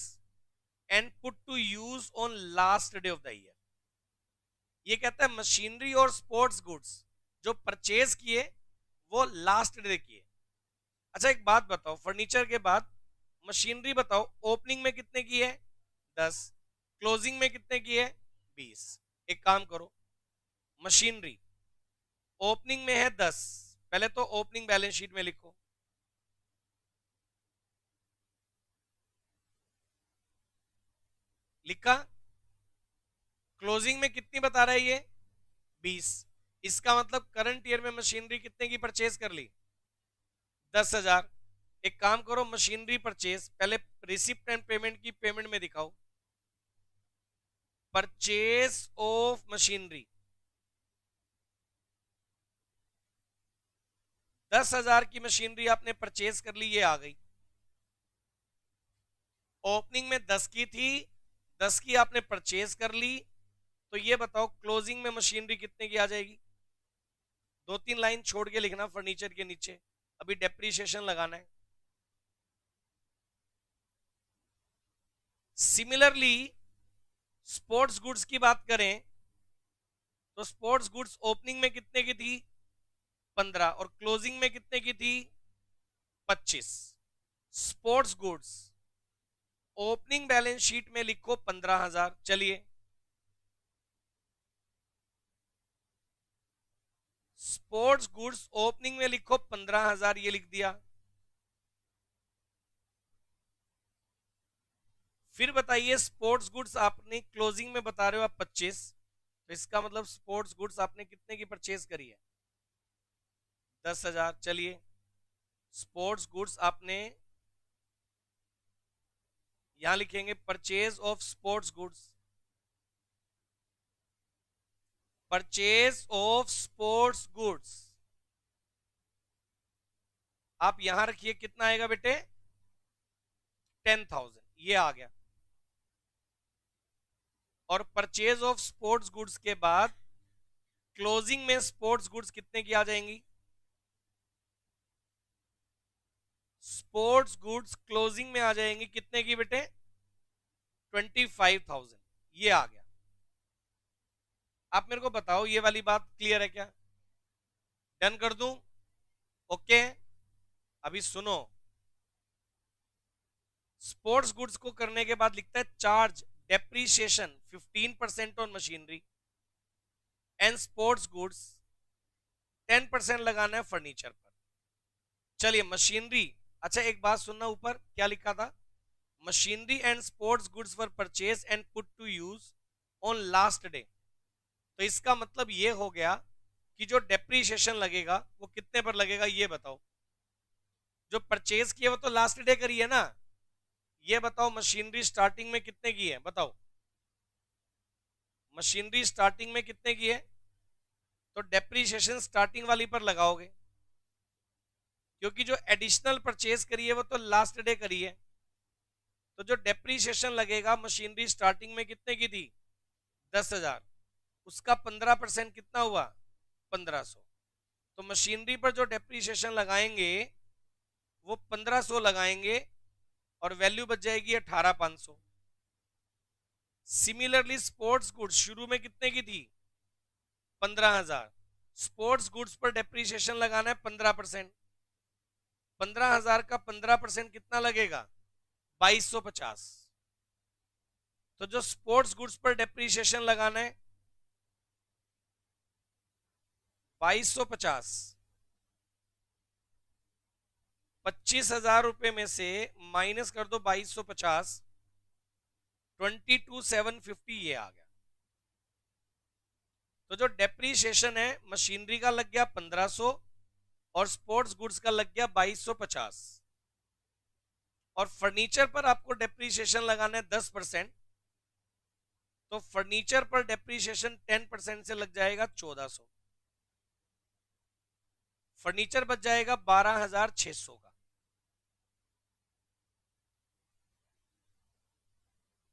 and put to use on last day of the year. ये कहता है मशीनरी और स्पोर्ट्स गुड्स जो परचेज किए वो लास्ट डे किए। अच्छा एक बात बताओ, फर्नीचर के बाद मशीनरी बताओ, ओपनिंग में कितने की है? 10, क्लोजिंग में कितने की है? 20। एक काम करो, मशीनरी ओपनिंग में है 10, पहले तो ओपनिंग बैलेंस शीट में लिखो, लिखा। क्लोजिंग में कितनी बता रहा है ये? 20। इसका मतलब करंट ईयर में मशीनरी कितने की परचेज कर ली? 10,000। एक काम करो, मशीनरी परचेज पहले रिसिप्ट एंड पेमेंट की पेमेंट में दिखाओ, परचेज ऑफ मशीनरी 10,000 की मशीनरी आपने परचेज कर ली, ये आ गई। ओपनिंग में 10 की थी, 10 की आपने परचेज कर ली, तो ये बताओ क्लोजिंग में मशीनरी कितने की आ जाएगी? 2-3 लाइन छोड़ के लिखना फर्नीचर के नीचे, अभी डेप्रीशिएशन लगाना है। सिमिलरली स्पोर्ट्स गुड्स की बात करें तो स्पोर्ट्स गुड्स ओपनिंग में कितने की थी? 15, और क्लोजिंग में कितने की थी? 25। Sports goods opening balance sheet में लिखो 15,000। चलिए, स्पोर्ट्स गुड्स ओपनिंग में लिखो 15,000, ये लिख दिया। फिर बताइए, स्पोर्ट्स गुड्स आपने क्लोजिंग में बता रहे हो आप 25, तो इसका मतलब स्पोर्ट्स गुड्स आपने कितने की परचेज करी है? 10,000। चलिए, स्पोर्ट्स गुड्स आपने यहां लिखेंगे purchase of sports goods, purchase of sports goods आप यहां रखिए, कितना आएगा बेटे? 10,000, ये आ गया। और परचेज ऑफ स्पोर्ट्स गुड्स के बाद क्लोजिंग में स्पोर्ट्स गुड्स कितने की आ जाएंगी? स्पोर्ट्स गुड्स क्लोजिंग में आ जाएंगी कितने की बेटे? 25,000, ये आ गया। आप मेरे को बताओ, ये वाली बात क्लियर है क्या? डन कर दूं? ओके। अभी सुनो, स्पोर्ट्स गुड्स को करने के बाद लिखता है charge depreciation 15% on machinery and sports goods 10% लगाना है फर्नीचर पर। चलिए, मशीनरी, अच्छा एक बात सुनना, ऊपर क्या लिखा था? Machinery and sports goods were purchase and put to use on last day. तो इसका मतलब ये हो गया कि जो डेप्रीशिएशन लगेगा वो कितने पर लगेगा, ये बताओ। जो परचेज किया वो तो लास्ट डे करी है ना। ये बताओ, मशीनरी स्टार्टिंग में कितने की है? बताओ, मशीनरी स्टार्टिंग में कितने की है? तो डेप्रीशिएशन स्टार्टिंग वाली पर लगाओगे, क्योंकि जो एडिशनल परचेज करी है वो तो लास्ट डे करी है। तो जो डेप्रीशिएशन लगेगा मशीनरी स्टार्टिंग में कितने की थी? 10,000, उसका 15% कितना हुआ? 1,500। तो मशीनरी पर जो डेप्रीशिएशन लगाएंगे वो 1,500 लगाएंगे और वैल्यू बच जाएगी 18,500। सिमिलरली स्पोर्ट्स गुड्स शुरू में कितने की थी? 15,000। स्पोर्ट्स गुड्स पर डेप्रीशिएशन लगाना है 15%। 15,000 का 15% कितना लगेगा? 2,250। तो जो स्पोर्ट्स गुड्स पर डेप्रीशिएशन लगाना है 2,250, 25,000 रुपए में से माइनस कर दो 2,250, 22,750, ये आ गया। तो जो डेप्रीशिएशन है मशीनरी का लग गया 1,500 और स्पोर्ट्स गुड्स का लग गया 2,250। और फर्नीचर पर आपको डेप्रीशिएशन लगाना है 10%, तो फर्नीचर पर डेप्रीशिएशन 10% से लग जाएगा 1,400। फर्नीचर बच जाएगा 12,600 का।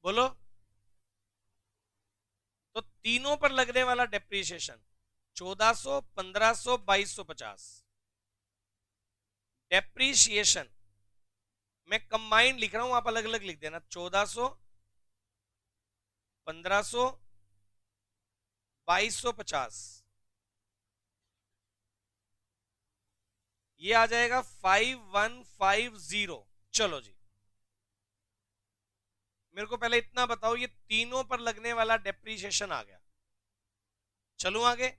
बोलो, तो तीनों पर लगने वाला डेप्रीशिएशन 1,400, 1,500, 2,250। डेप्रीशिएशन मैं कंबाइंड लिख रहा हूं, आप अलग अलग लिख देना। 1,400, 1,500, 2,250, ये आ जाएगा 5,150। चलो जी, मेरे को पहले इतना बताओ, ये तीनों पर लगने वाला डेप्रीशिएशन आ गया। चलूं आगे,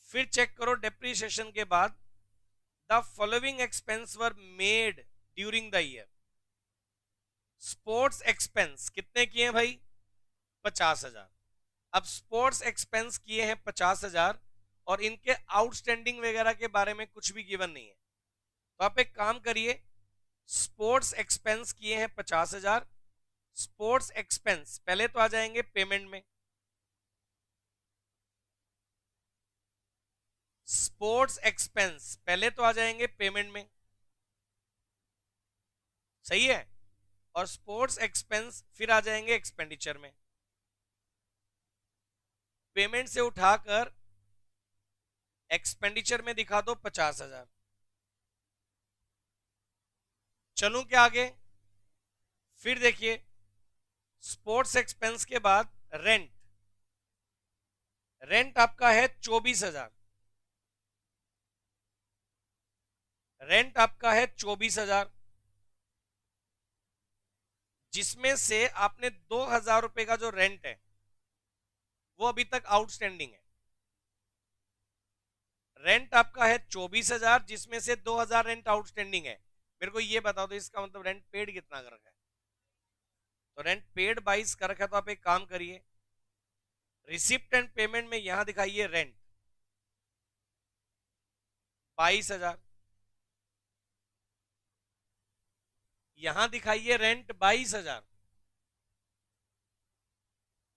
फिर चेक करो डेप्रीशिएशन के बाद the following expense were made during the year. Sports expense कितने किए हैं भाई? 50,000। अब स्पोर्ट्स एक्सपेंस किए हैं 50,000 और इनके आउटस्टैंडिंग वगैरह के बारे में कुछ भी गिवन नहीं है। तो आप एक काम करिए, स्पोर्ट्स एक्सपेंस किए हैं 50,000, स्पोर्ट्स एक्सपेंस पहले तो आ जाएंगे पेमेंट में। स्पोर्ट्स एक्सपेंस पहले तो आ जाएंगे पेमेंट में, सही है। और स्पोर्ट्स एक्सपेंस फिर आ जाएंगे एक्सपेंडिचर में। पेमेंट से उठाकर एक्सपेंडिचर में दिखा दो 50,000। चलूं क्या आगे? फिर देखिए, स्पोर्ट्स एक्सपेंस के बाद रेंट, रेंट आपका है 24,000। रेंट आपका है 24,000। जिसमें से आपने 2,000 रुपए का जो रेंट है वो अभी तक आउटस्टैंडिंग है। रेंट आपका है 24,000, जिसमें से 2,000 रेंट आउटस्टैंडिंग है। मेरे को ये बता दो इसका मतलब रेंट पेड कितना कर रखा है। तो रेंट पेड 22 कर रखा है, तो आप एक काम करिए, रिसिप्ट एंड पेमेंट में यहां दिखाइए रेंट 22,000, यहां दिखाइए रेंट 22,000,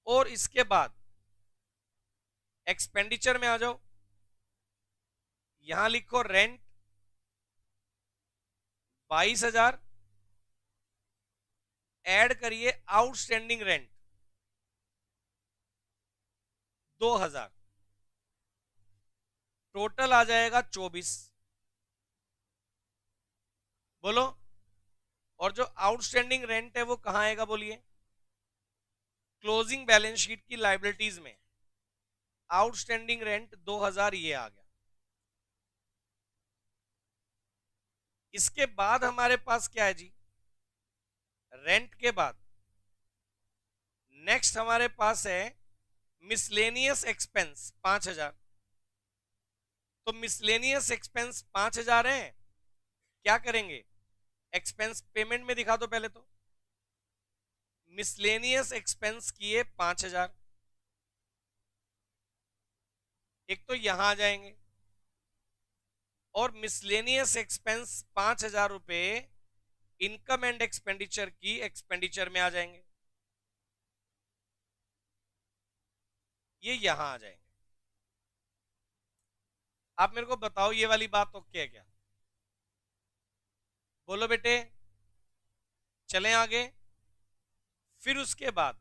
और इसके बाद एक्सपेंडिचर में आ जाओ, यहां लिखो रेंट 22,000, ऐड करिए आउटस्टैंडिंग रेंट 2,000, टोटल आ जाएगा 24। बोलो, और जो आउटस्टैंडिंग रेंट है वो कहां आएगा बोलिए, क्लोजिंग बैलेंस शीट की लाइबिलिटीज में आउटस्टैंडिंग रेंट 2,000 ये आ गया। इसके बाद हमारे पास क्या है जी, रेंट के बाद नेक्स्ट हमारे पास है मिसलेनियस एक्सपेंस 5,000। तो मिसलेनियस एक्सपेंस 5,000 है, क्या करेंगे, एक्सपेंस पेमेंट में दिखा दो पहले तो। मिसलेनियस एक्सपेंस किए 5,000, एक तो यहां आ जाएंगे, और मिसलेनियस एक्सपेंस 5,000 रुपए इनकम एंड एक्सपेंडिचर की एक्सपेंडिचर में आ जाएंगे, ये यहां आ जाएंगे। आप मेरे को बताओ ये वाली बात ओके है क्या, बोलो बेटे। चलें आगे। फिर उसके बाद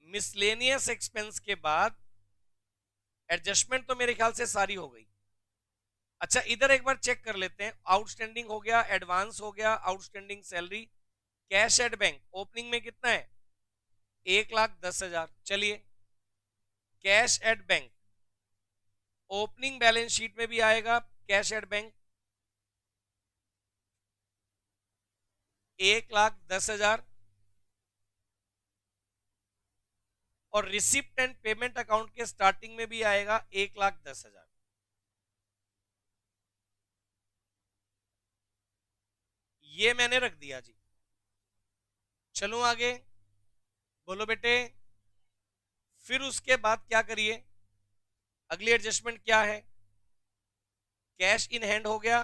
मिसलेनियस एक्सपेंस के बाद एडजस्टमेंट तो मेरे ख्याल से सारी हो गई। अच्छा इधर एक बार चेक कर लेते हैं, आउटस्टैंडिंग हो गया, एडवांस हो गया, outstanding salary, cash at bank opening में कितना है, 1,10,000। चलिए, cash at bank opening balance sheet में भी आएगा, कैश एट बैंक 1,10,000, और रिसिप्ट एंड पेमेंट अकाउंट के स्टार्टिंग में भी आएगा 1,10,000। ये मैंने रख दिया जी। चलो आगे, बोलो बेटे। फिर उसके बाद क्या करिए, अगली एडजस्टमेंट क्या है, कैश इन हैंड हो गया,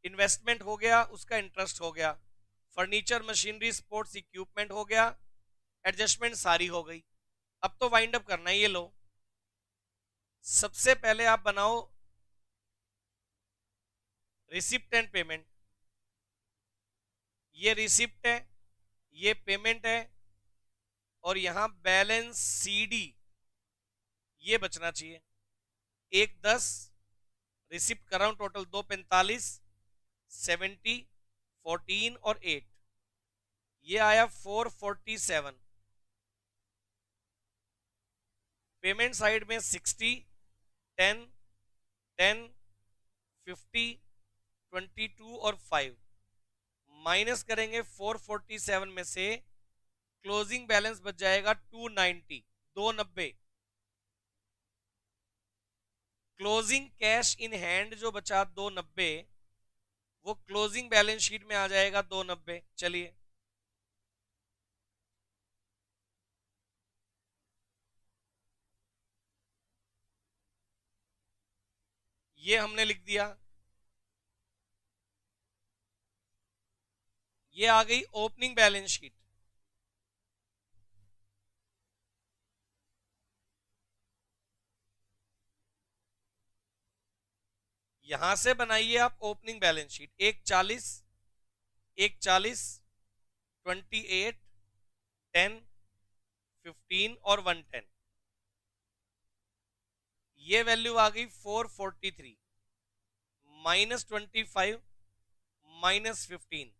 इन्वेस्टमेंट हो गया, उसका इंटरेस्ट हो गया, फर्नीचर मशीनरी स्पोर्ट्स इक्विपमेंट हो गया, एडजस्टमेंट सारी हो गई। अब तो वाइंड अप करना है, ये लो। सबसे पहले आप बनाओ रिसिप्ट एंड पेमेंट, ये रिसिप्ट है, ये पेमेंट है, और यहां बैलेंस सीडी ये बचना चाहिए। 1,10 रिसिप्ट कर रहा हूं, टोटल 2,45, 70, 14 और 8, ये आया 447। पेमेंट साइड में 60, 10, 10, 50, 22 और 5, माइनस करेंगे 447 में से, क्लोजिंग बैलेंस बच जाएगा 290, 290। क्लोजिंग कैश इन हैंड जो बचा 290, वो क्लोजिंग बैलेंस शीट में आ जाएगा 290। चलिए, ये हमने लिख दिया, ये आ गई ओपनिंग बैलेंस शीट। यहां से बनाइए आप ओपनिंग बैलेंस शीट, 1,40, 1,40, 28, 10, 15 और 110, ये वैल्यू आ गई 443, -25, -15।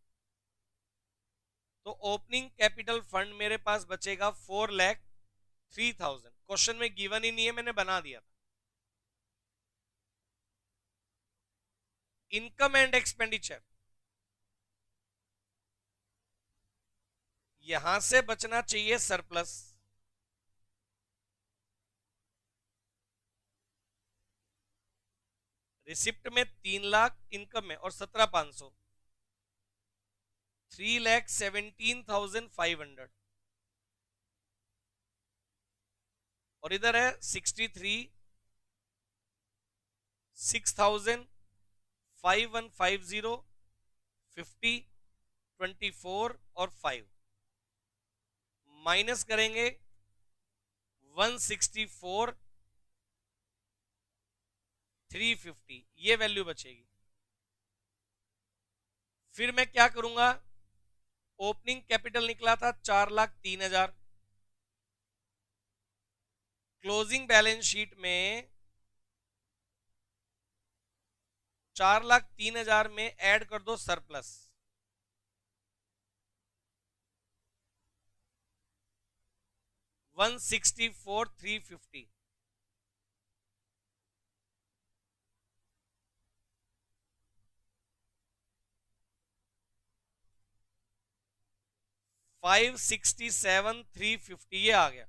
तो ओपनिंग कैपिटल फंड मेरे पास बचेगा 4,03,000। क्वेश्चन में गिवन ही नहीं है, मैंने बना दिया था। इनकम एंड एक्सपेंडिचर, यहां से बचना चाहिए सरप्लस। रिसिप्ट में 3 लाख, इनकम में और 17,500, 3,17,500। और इधर है 63, 6,000, 50, 24 और 5 माइनस करेंगे 164, 350, ये वैल्यू बचेगी। फिर मैं क्या करूंगा, ओपनिंग कैपिटल निकला था 4,03,000, क्लोजिंग बैलेंस शीट में 4,03,000 में ऐड कर दो सरप्लस, 164,350। 567,350 ये आ गया।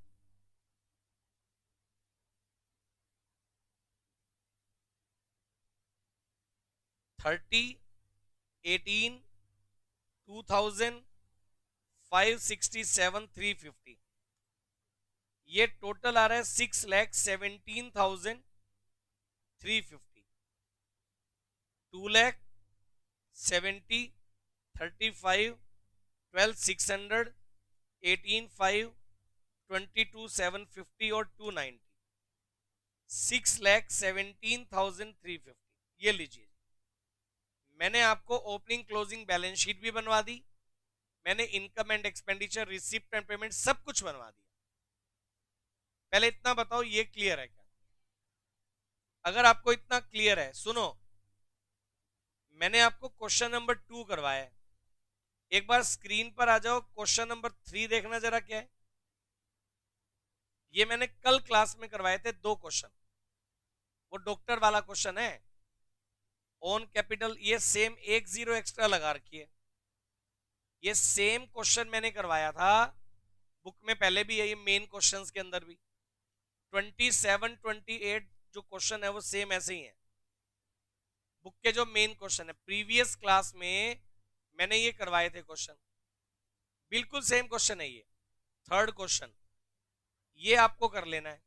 थर्टी, 18, 2000, 567,350, ये टोटल आ रहा है 6,17,350। 2,70,000, 35, 12,600, 18,500, 22,750 और 290, 6,17,350। ये लीजिए, मैंने आपको ओपनिंग क्लोजिंग बैलेंस शीट भी बनवा दी, मैंने income and expenditure, receipt and payment सब कुछ बनवा दिया। पहले इतना बताओ ये क्लियर है क्या? अगर आपको इतना क्लियर है, सुनो, मैंने आपको क्वेश्चन नंबर 2 करवाया है, एक बार स्क्रीन पर आ जाओ, क्वेश्चन नंबर 3 देखना जरा क्या है। ये मैंने कल क्लास में करवाए थे 2 क्वेश्चन, वो डॉक्टर वाला क्वेश्चन है, ओन कैपिटल, ये सेम 1 0 एक्स्ट्रा लगा रखी है। ये सेम क्वेश्चन मैंने करवाया था बुक में पहले भी है, ये मेन क्वेश्चंस के अंदर भी 27 28 जो क्वेश्चन है वो सेम ऐसे ही है, बुक के जो मेन क्वेश्चन है प्रीवियस क्लास में मैंने ये करवाए थे क्वेश्चन, बिल्कुल सेम क्वेश्चन है ये। थर्ड क्वेश्चन ये आपको कर लेना है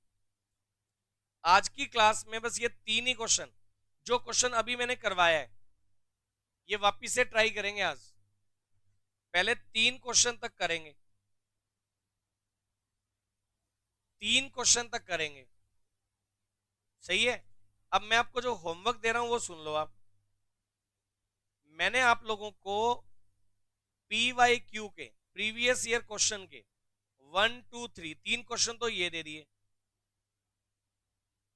आज की क्लास में, बस ये 3 ही क्वेश्चन, जो क्वेश्चन अभी मैंने करवाया है ये वापिस से ट्राई करेंगे आज। पहले 3 क्वेश्चन तक करेंगे, 3 क्वेश्चन तक करेंगे, सही है। अब मैं आपको जो होमवर्क दे रहा हूं वो सुन लो आप। मैंने आप लोगों को PYQ के प्रीवियस ईयर क्वेश्चन के 1 2 3 3 क्वेश्चन तो ये दे दिए,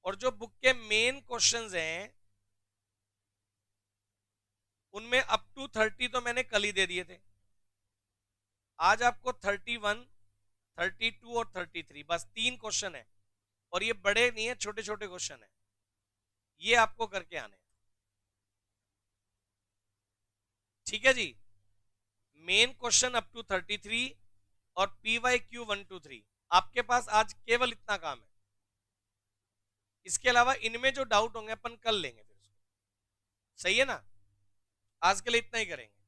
और जो बुक के मेन क्वेश्चंस हैं उनमें अप टू 30 तो मैंने कल ही दे दिए थे। आज आपको 31, 32 और 33 बस 3 क्वेश्चन है, और ये बड़े नहीं है, छोटे छोटे क्वेश्चन है, ये आपको करके आने, ठीक है जी। मेन क्वेश्चन अप टू 33 और PYQ 1 2 3, आपके पास आज केवल इतना काम है, इसके अलावा इनमें जो डाउट होंगे अपन कल लेंगे फिर उसको, सही है ना। आज के लिए इतना ही करेंगे।